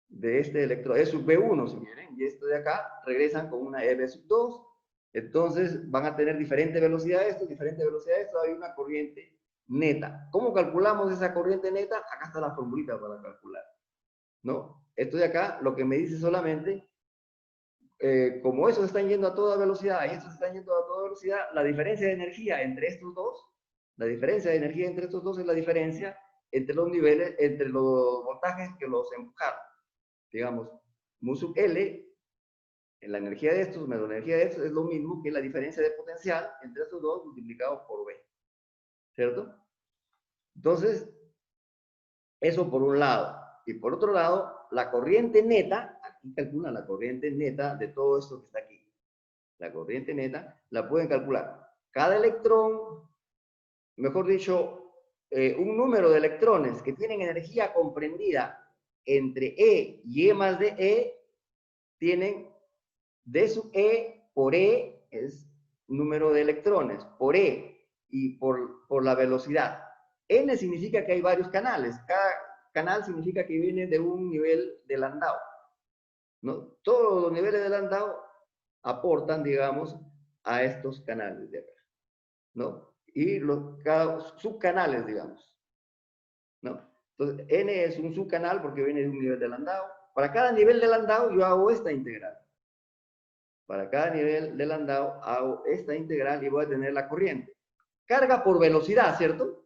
de este electrodo, E sub B1, si quieren, y esto de acá regresan con una EB sub 2, entonces van a tener diferente velocidad esto, hay una corriente neta. ¿Cómo calculamos esa corriente neta? Acá está la formulita para calcular, ¿no? Esto de acá lo que me dice solamente, como esos están yendo a toda velocidad y estos están yendo a toda velocidad, la diferencia de energía entre estos dos, es la diferencia entre los niveles, entre los voltajes que los empujaron. Digamos, mu sub L, en la energía de estos menos la energía de estos, es lo mismo que la diferencia de potencial entre estos dos multiplicado por B. ¿Cierto? Entonces, eso por un lado. Y por otro lado, la corriente neta, aquí calculan la corriente neta de todo esto que está aquí. La corriente neta la pueden calcular. Cada electrón, mejor dicho, un número de electrones que tienen energía comprendida entre E y E más de E, tienen D sub E por E, es número de electrones, por E, y por la velocidad. N significa que hay varios canales. Cada canal significa que viene de un nivel de Landau, ¿no? Todos los niveles de Landau aportan, digamos, a estos canales de acá, ¿no? Y cada subcanales, digamos, ¿no? Entonces, N es un subcanal porque viene de un nivel de Landau. Para cada nivel de Landau yo hago esta integral. Para cada nivel de Landau hago esta integral y voy a tener la corriente. Carga por velocidad, ¿cierto?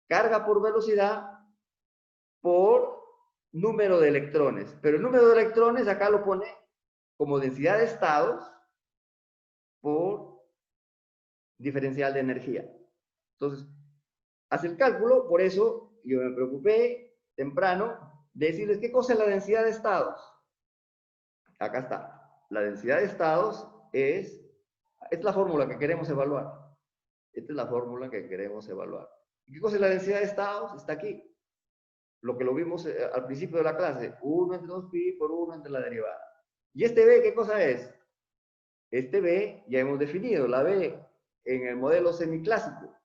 Carga por velocidad por número de electrones. Pero el número de electrones acá lo pone como densidad de estados por diferencial de energía. Entonces, hace el cálculo, por eso yo me preocupé temprano de decirles qué cosa es la densidad de estados. Acá está. La densidad de estados es la fórmula que queremos evaluar. Esta es la fórmula que queremos evaluar. ¿Qué cosa es la densidad de estados? Está aquí. Lo que lo vimos al principio de la clase. 1 entre 2pi por 1 entre la derivada. ¿Y este B qué cosa es? Este B ya hemos definido. La B en el modelo semiclásico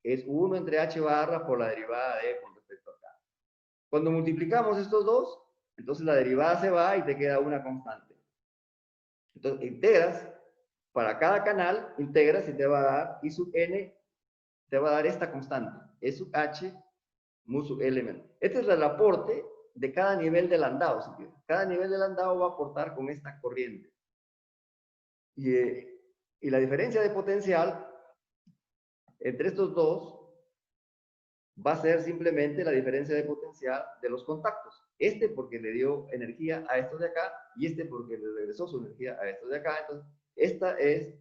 es 1 entre h barra por la derivada de con respecto a acá. Cuando multiplicamos estos dos, entonces la derivada se va y te queda una constante. Entonces integras, para cada canal, integras y te va a dar I sub n, te va a dar esta constante, E sub h mu sub L menos. Este es el aporte de cada nivel de Landau. ¿Sí? Cada nivel de Landau va a aportar con esta corriente. Y la diferencia de potencial entre estos dos va a ser simplemente la diferencia de potencial de los contactos. Este porque le dio energía a estos de acá y este porque le regresó su energía a estos de acá. Entonces, esta es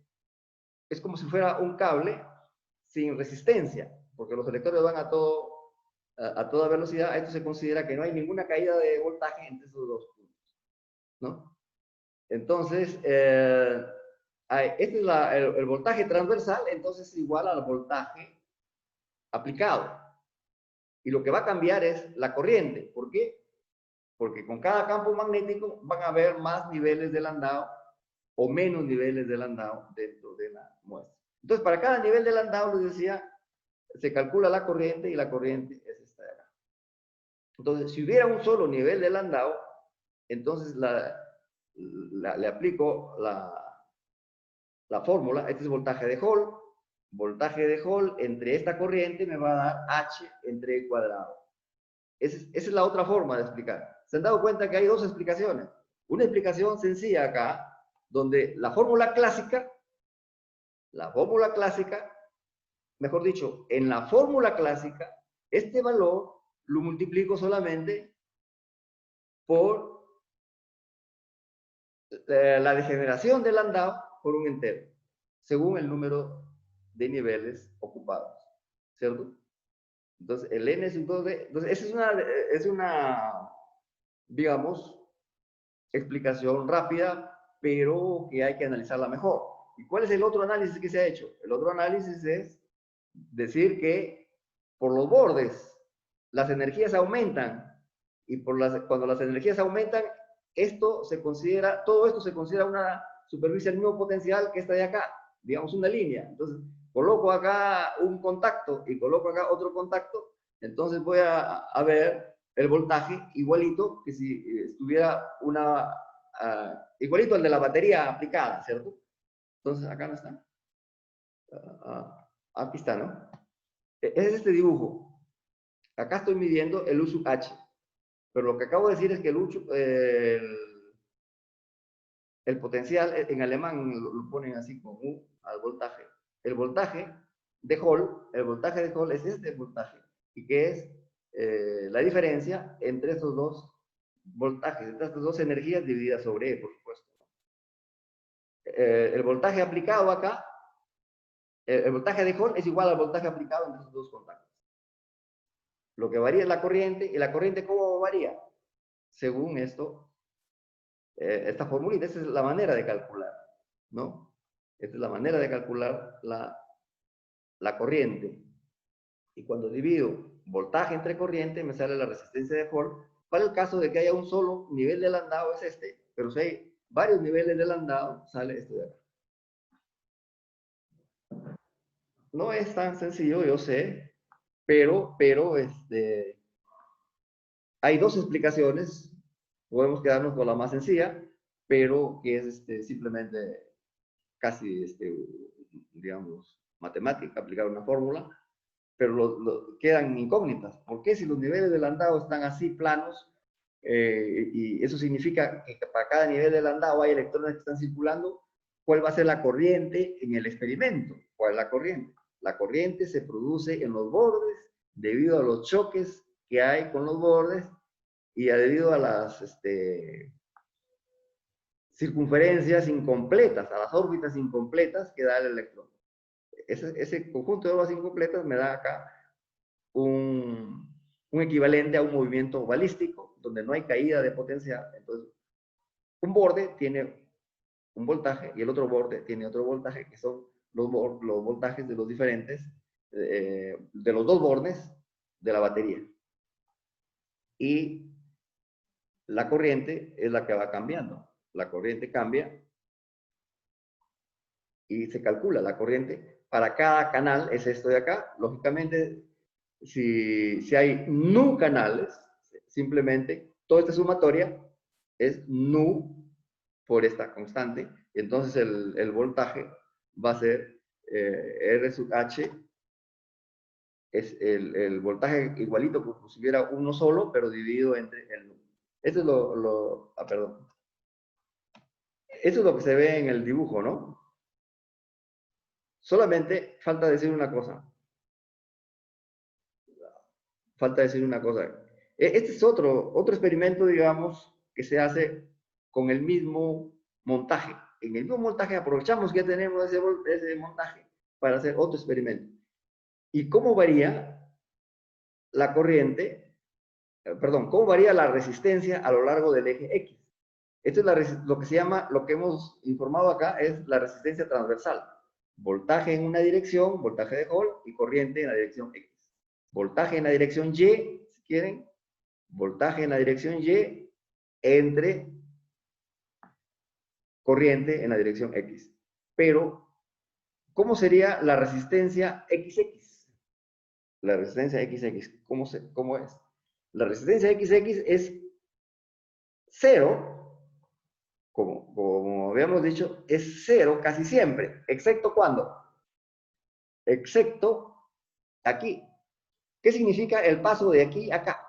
es como si fuera un cable sin resistencia, porque los electrones van a toda velocidad. Esto se considera que no hay ninguna caída de voltaje entre esos dos puntos, ¿no? Entonces, este es el voltaje transversal, entonces es igual al voltaje aplicado. Y lo que va a cambiar es la corriente. ¿Por qué? Porque con cada campo magnético van a haber más niveles de Landau o menos niveles de Landau dentro de la muestra. Entonces, para cada nivel de Landau, les decía, se calcula la corriente y la corriente es esta de acá. Entonces, si hubiera un solo nivel de Landau, entonces le aplico la fórmula. Este es voltaje de Hall. Voltaje de Hall entre esta corriente me va a dar H entre E cuadrado. Esa es la otra forma de explicar. ¿Se han dado cuenta que hay dos explicaciones? Una explicación sencilla acá, donde la fórmula clásica, mejor dicho, en la fórmula clásica, este valor lo multiplico solamente por la degeneración de Landau por un entero, según el número de niveles ocupados, ¿cierto? Entonces, el n sub 2d, entonces, esa es una, digamos, explicación rápida, pero que hay que analizarla mejor. ¿Y cuál es el otro análisis que se ha hecho? El otro análisis es decir que por los bordes las energías aumentan, y cuando las energías aumentan, todo esto se considera una superficie al mismo potencial que esta de acá, digamos una línea. Entonces, coloco acá un contacto y coloco acá otro contacto, entonces voy a ver el voltaje igualito que si estuviera igualito al de la batería aplicada, ¿cierto? Entonces, acá no está. Aquí está, ¿no? Es este dibujo. Acá estoy midiendo el U sub H. Pero lo que acabo de decir es que el potencial, en alemán lo ponen así como U al voltaje. El voltaje de Hall es este voltaje. ¿Y qué es la diferencia entre estos dos voltajes, entre estas dos energías divididas sobre E, por supuesto? El voltaje aplicado acá, el voltaje de Hall es igual al voltaje aplicado entre estos dos contactos. Lo que varía es la corriente, y la corriente ¿cómo varía? Según esto, esta formulita, esa es la manera de calcular, ¿no? Esta es la manera de calcular la corriente. Y cuando divido voltaje entre corriente, me sale la resistencia de Hall. Para el caso de que haya un solo nivel de Landau es este, pero si hay varios niveles de Landau, sale esto de acá. No es tan sencillo, yo sé, pero hay dos explicaciones. Podemos quedarnos con la más sencilla, pero que es simplemente casi, digamos, matemática, aplicar una fórmula, pero quedan incógnitas. ¿Por qué si los niveles de Landau están así planos? Y eso significa que para cada nivel de Landau hay electrones que están circulando. ¿Cuál va a ser la corriente en el experimento? ¿Cuál es la corriente? La corriente se produce en los bordes debido a los choques que hay con los bordes y debido a las circunferencias incompletas, a las órbitas incompletas que da el electrón. Ese conjunto de órbitas incompletas me da acá un equivalente a un movimiento balístico, donde no hay caída de potencial. Entonces, un borde tiene un voltaje y el otro borde tiene otro voltaje, que son los voltajes de los diferentes, de los dos bordes de la batería. Y la corriente es la que va cambiando. La corriente cambia y se calcula la corriente para cada canal. Es esto de acá. Lógicamente, si hay nu canales, simplemente toda esta sumatoria es nu por esta constante. Y entonces el voltaje va a ser R sub H, es el voltaje igualito como si hubiera uno solo, pero dividido entre el nu. Eso es perdón. Eso es lo que se ve en el dibujo, ¿no? Solamente falta decir una cosa. Este es otro experimento, digamos, que se hace con el mismo montaje. en el mismo montaje, aprovechamos que ya tenemos ese montaje para hacer otro experimento. ¿Y cómo varía la corriente? Perdón, ¿cómo varía la resistencia a lo largo del eje X? Esto es lo que se llama, lo que hemos informado acá, es la resistencia transversal. Voltaje en una dirección, voltaje de Hall, y corriente en la dirección X. Voltaje en la dirección Y, si quieren, voltaje en la dirección Y entre corriente en la dirección X. Pero, ¿cómo sería la resistencia XX? La resistencia XX, ¿cómo es? La resistencia XX es 0, como habíamos dicho, es 0 casi siempre, excepto ¿cuándo? Excepto aquí. ¿Qué significa el paso de aquí a acá?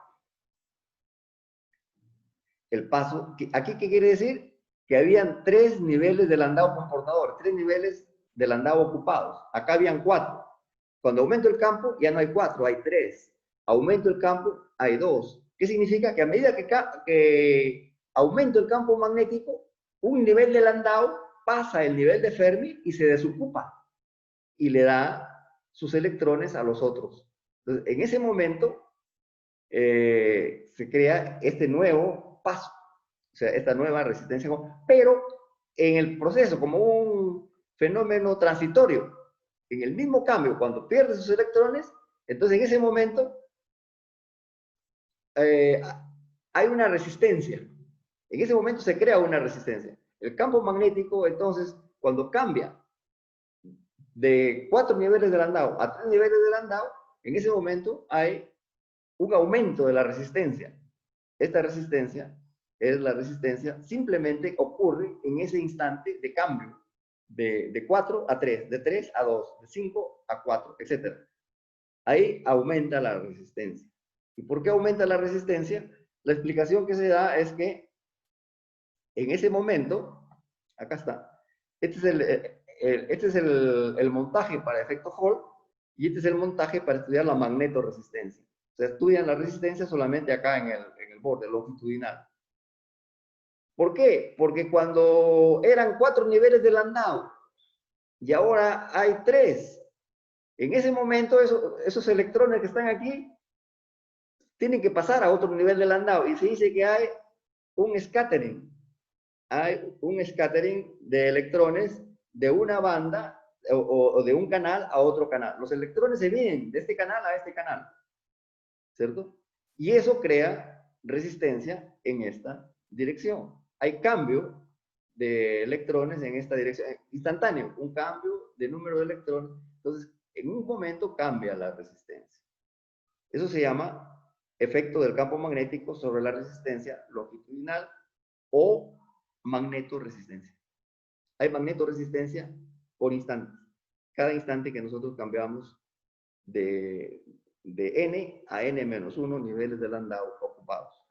El paso, ¿aquí qué quiere decir? Que habían 3 niveles de landado comportador, 3 niveles de landado ocupados. Acá habían 4. Cuando aumento el campo, ya no hay 4, hay 3. Aumento el campo, hay 2. ¿Qué significa? Que a medida que aumento el campo magnético, un nivel de landado pasa el nivel de Fermi y se desocupa. Y le da sus electrones a los otros. Entonces, en ese momento, se crea este nuevo paso, o sea, esta nueva resistencia, pero en el proceso, como un fenómeno transitorio, en el mismo cambio, cuando pierde sus electrones, entonces en ese momento hay una resistencia, en ese momento se crea una resistencia. El campo magnético, entonces, cuando cambia de 4 niveles de landado a 3 niveles de landado, en ese momento hay un aumento de la resistencia. Esta resistencia es la resistencia, simplemente ocurre en ese instante de cambio, de 4 a 3, de 3 a 2, de 5 a 4, etc. Ahí aumenta la resistencia. ¿Y por qué aumenta la resistencia? La explicación que se da es que en ese momento, acá está, este es el montaje para efecto Hall y este es el montaje para estudiar la magnetoresistencia. Se estudian la resistencia solamente acá en el borde longitudinal. ¿Por qué? Porque cuando eran 4 niveles de landado y ahora hay 3, en ese momento esos electrones que están aquí tienen que pasar a otro nivel de landado y se dice que hay un scattering. Hay un scattering de electrones de una banda o de un canal a otro canal. Los electrones se vienen de este canal a este canal, ¿cierto? Y eso crea resistencia en esta dirección. Hay cambio de electrones en esta dirección, instantáneo, un cambio de número de electrones. Entonces, en un momento cambia la resistencia. Eso se llama efecto del campo magnético sobre la resistencia longitudinal o magnetoresistencia. Hay magnetoresistencia por instante. Cada instante que nosotros cambiamos de n a n-1 niveles de landau ocupados.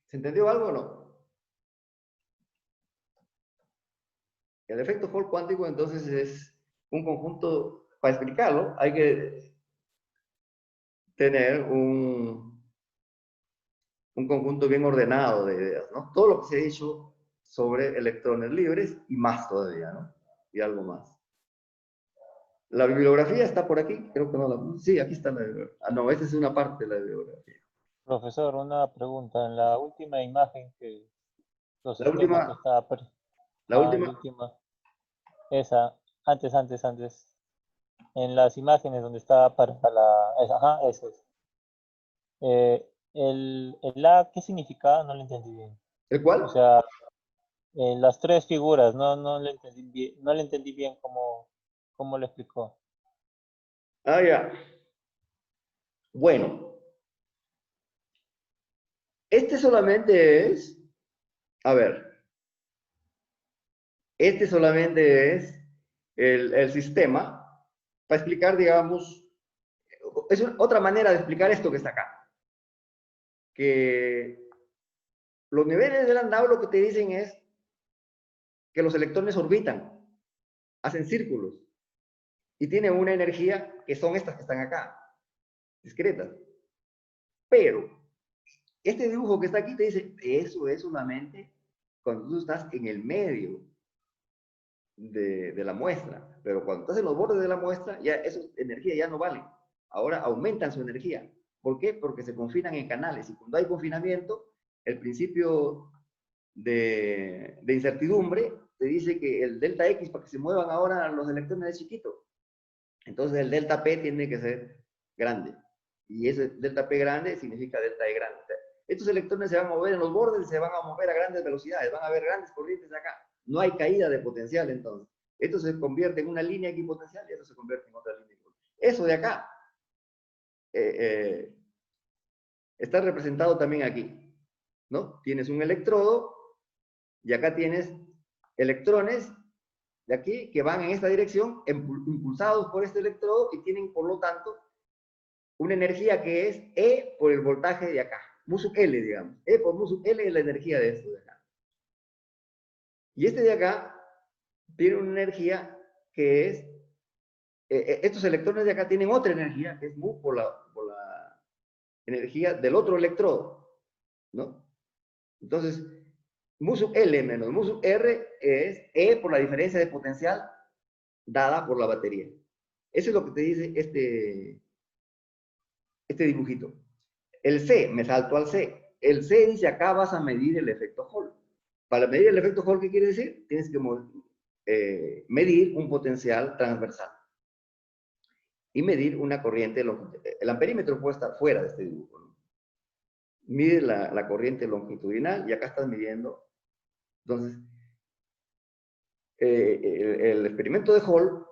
¿Se entendió algo o no? El efecto Hall cuántico entonces es un conjunto, para explicarlo hay que tener un conjunto bien ordenado de ideas, ¿no? Todo lo que se ha dicho sobre electrones libres y más todavía, ¿no? Y algo más. La bibliografía está por aquí, creo que no la... Sí, aquí está la bibliografía. Ah, no, esta es una parte de la bibliografía. Profesor, una pregunta. En la última imagen que los La sistemas que última, está... la La última, última. Esa. Antes. En las imágenes donde está para la... Ajá, eso es. El A, ¿qué significaba? No lo entendí bien. ¿el cuál? O sea, las 3 figuras, no le entendí bien, no le entendí bien cómo lo explicó. Ah, ya. Bueno, este solamente es, a ver, este solamente es el sistema para explicar, digamos, es otra manera de explicar esto que está acá. Que los niveles del landau lo que te dicen es que los electrones orbitan, hacen círculos y tienen una energía que son estas que están acá, discretas. Pero este dibujo que está aquí te dice, eso es solamente cuando tú estás en el medio de la muestra. Pero cuando estás en los bordes de la muestra, ya esa energía ya no vale. Ahora aumentan su energía. ¿Por qué? Porque se confinan en canales. Y cuando hay confinamiento, el principio de incertidumbre te dice que el delta X, para que se muevan ahora los electrones, es chiquito. Entonces el delta P tiene que ser grande. Y ese delta P grande significa delta E grande. O sea, estos electrones se van a mover en los bordes y se van a mover a grandes velocidades. Van a haber grandes corrientes acá. No hay caída de potencial entonces. Esto se convierte en una línea equipotencial y esto se convierte en otra línea equipotencial. Eso de acá está representado también aquí, ¿no? Tienes un electrodo y acá tienes electrones de aquí que van en esta dirección, impulsados por este electrodo y tienen, por lo tanto, una energía que es E por el voltaje de acá. Mu sub L, digamos. E por mu sub L es la energía de esto de acá. Y este de acá tiene una energía que es, estos electrones de acá tienen otra energía, que es mu por la energía del otro electrodo, ¿no? Entonces, mu sub L menos mu sub R es E por la diferencia de potencial dada por la batería. Eso es lo que te dice este dibujito. El C, me salto al C. El C dice acá vas a medir el efecto Hall. Para medir el efecto Hall, ¿qué quiere decir? Tienes que medir un potencial transversal y medir una corriente longitudinal. El amperímetro puede estar fuera de este dibujo, ¿no? Mide la corriente longitudinal y acá estás midiendo. Entonces, el experimento de Hall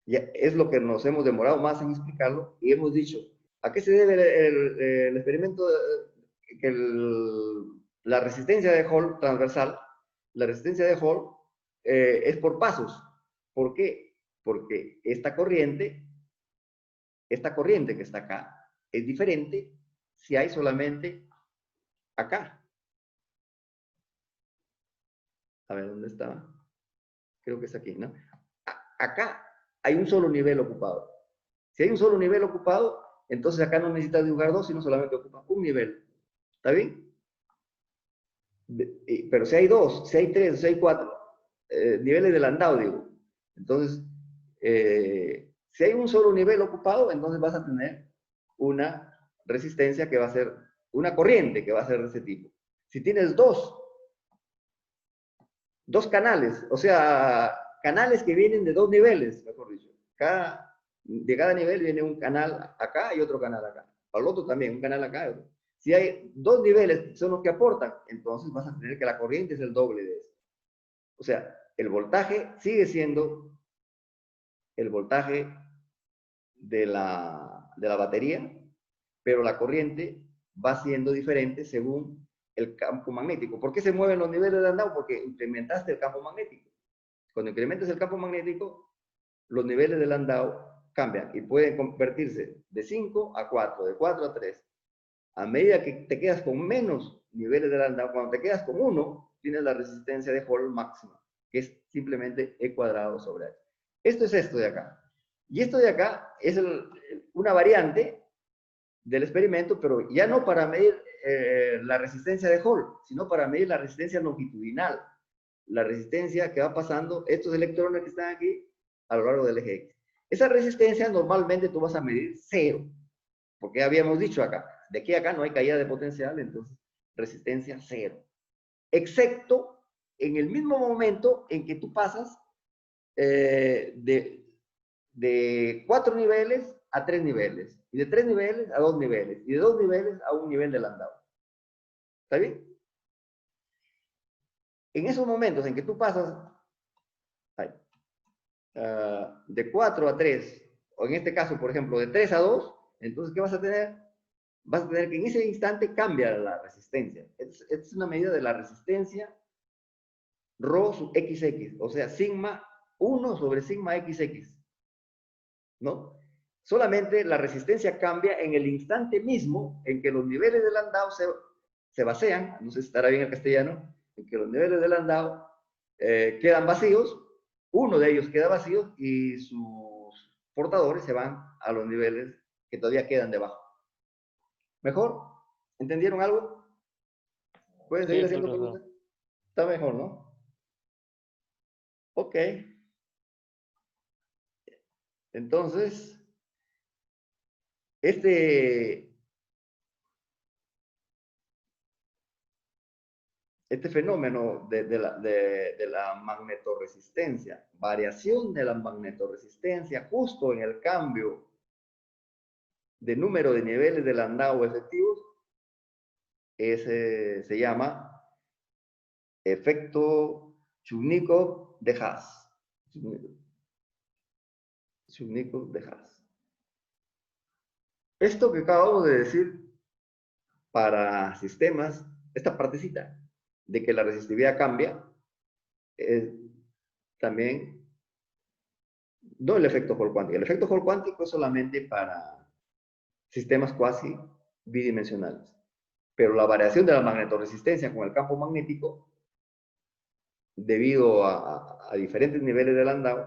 ya es lo que nos hemos demorado más en explicarlo y hemos dicho, ¿a qué se debe el experimento? Que la resistencia de Hall transversal, la resistencia de Hall es por pasos. ¿Por qué? Porque esta corriente que está acá es diferente si hay solamente acá. A ver, ¿dónde estaba? Creo que es aquí, ¿no? Acá hay un solo nivel ocupado. Si hay un solo nivel ocupado, entonces acá no necesitas dibujar dos, sino solamente ocupa un nivel. ¿Está bien? Pero si hay dos, si hay tres, si hay cuatro, niveles de Landau, digo. Entonces, si hay un solo nivel ocupado, entonces vas a tener una resistencia que va a ser, una corriente que va a ser de ese tipo. Si tienes dos canales, o sea, canales que vienen de dos niveles, mejor dicho. De cada nivel viene un canal acá y otro canal acá. Al otro también, un canal acá y otro. Si hay dos niveles que son los que aportan, entonces vas a tener que la corriente es el doble de eso. O sea, el voltaje sigue siendo el voltaje de la batería, pero la corriente va siendo diferente según el campo magnético. ¿Por qué se mueven los niveles de Landau? Porque incrementaste el campo magnético. Cuando incrementas el campo magnético, los niveles de Landau cambian y pueden convertirse de 5 a 4, de 4 a 3. A medida que te quedas con menos niveles de Landau, cuando te quedas con 1, tienes la resistencia de Hall máxima, que es simplemente E cuadrado sobre H. Esto es esto de acá. Y esto de acá es una variante del experimento, pero ya no para medir la resistencia de Hall, sino para medir la resistencia longitudinal, la resistencia que va pasando estos electrones que están aquí a lo largo del eje X. Esa resistencia normalmente tú vas a medir 0, porque habíamos dicho acá, de aquí a acá no hay caída de potencial, entonces resistencia 0. Excepto en el mismo momento en que tú pasas de 4 niveles a 3 niveles, y de 3 niveles a 2 niveles, y de 2 niveles a un nivel de Landau. ¿Está bien? En esos momentos en que tú pasas de 4 a 3, o en este caso, por ejemplo, de 3 a 2, entonces, ¿qué vas a tener? Vas a tener que en ese instante cambia la resistencia. Esta es una medida de la resistencia ρ sub XX, o sea, sigma 1 sobre sigma XX, ¿no? Solamente la resistencia cambia en el instante mismo en que los niveles de Landau se vacían, no sé si estará bien el castellano, en que los niveles de Landau quedan vacíos, uno de ellos queda vacío y sus portadores se van a los niveles que todavía quedan debajo. ¿Mejor? ¿Entendieron algo? ¿Pueden seguir haciendo preguntas? Está mejor, ¿no? Ok. Entonces, este fenómeno de la magnetorresistencia, variación de la magnetorresistencia justo en el cambio de número de niveles de Landau efectivos, se llama efecto Chubnikov de Haas. Chubnikov de Haas. Esto que acabamos de decir para sistemas, esta partecita de que la resistividad cambia, también, no el efecto Hall cuántico. El efecto Hall cuántico es solamente para sistemas cuasi bidimensionales. Pero la variación de la magnetorresistencia con el campo magnético, debido a diferentes niveles de Landau,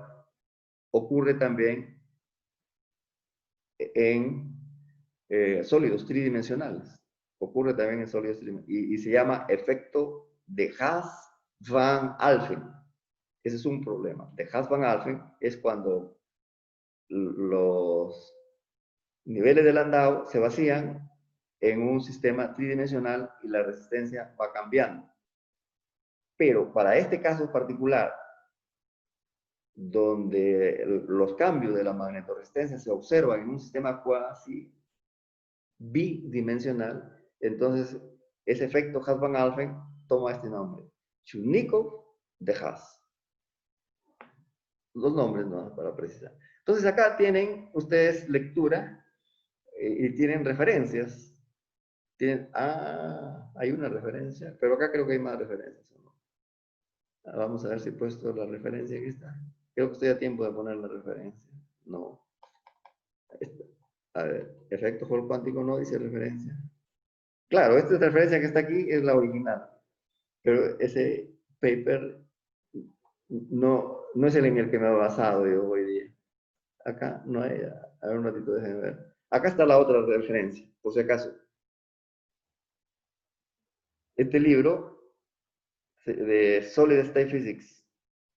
ocurre también en sólidos tridimensionales. Ocurre también en sólidos tridimensionales. Y se llama efecto de Haas-Van Alphen. Ese es un problema. De Haas-Van Alphen es cuando los niveles de Landau se vacían en un sistema tridimensional y la resistencia va cambiando. Pero para este caso particular, donde los cambios de la magnetorresistencia se observan en un sistema cuasi bidimensional, entonces ese efecto Haas-Van Alphen toma este nombre, Chubnikov de Haas. Los nombres, ¿no? Para precisar. Entonces acá tienen ustedes lectura y tienen referencias. Hay una referencia, pero acá creo que hay más referencias, ¿no? Vamos a ver si he puesto la referencia. Aquí está. Creo que estoy a tiempo de poner la referencia. No. A ver, efecto Hall cuántico no dice referencia. Claro, esta referencia que está aquí es la original, pero ese paper no es el en el que me he basado yo hoy día. Acá no hay. A ver un ratito, déjenme ver. Acá está la otra referencia, por si acaso. Este libro de Solid State Physics,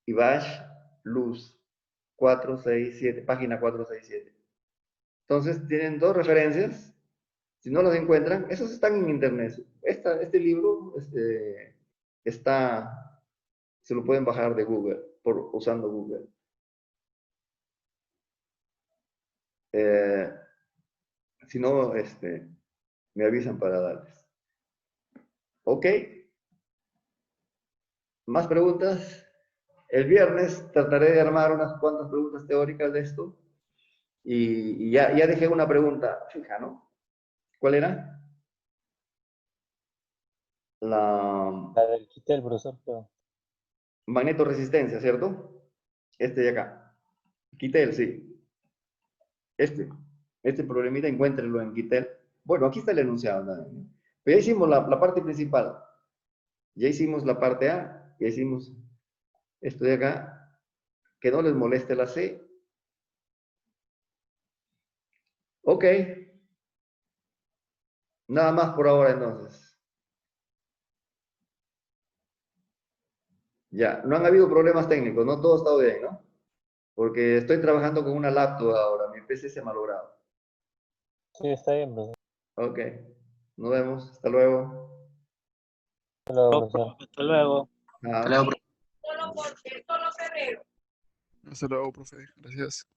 Ivash Luz, 467, página 467. Entonces, tienen dos referencias. Si no las encuentran, esos están en internet. Este libro se lo pueden bajar de Google, usando Google. Si no, me avisan para darles. Ok. ¿Más preguntas? El viernes trataré de armar unas cuantas preguntas teóricas de esto. Y ya dejé una pregunta fija, ¿no? ¿Cuál era? La La del Kittel, profesor. Pero... magnetorresistencia, ¿cierto? Este de acá. Kittel, sí. Este problemita encuéntrenlo en Kittel. Bueno, aquí está el enunciado, ¿no? Pero ya hicimos la parte principal. Ya hicimos la parte A. Ya hicimos esto de acá. Que no les moleste la C. Ok. Nada más por ahora entonces. Ya, no han habido problemas técnicos, ¿no? Todo ha estado bien, ¿no? Porque estoy trabajando con una laptop ahora, mi PC se ha malogrado. Sí, está bien, profesor. Ok, nos vemos, hasta luego. Hasta luego, profesor. Hasta luego. Chao. Hasta luego. Solo Febrero. Hasta luego, profe. Gracias.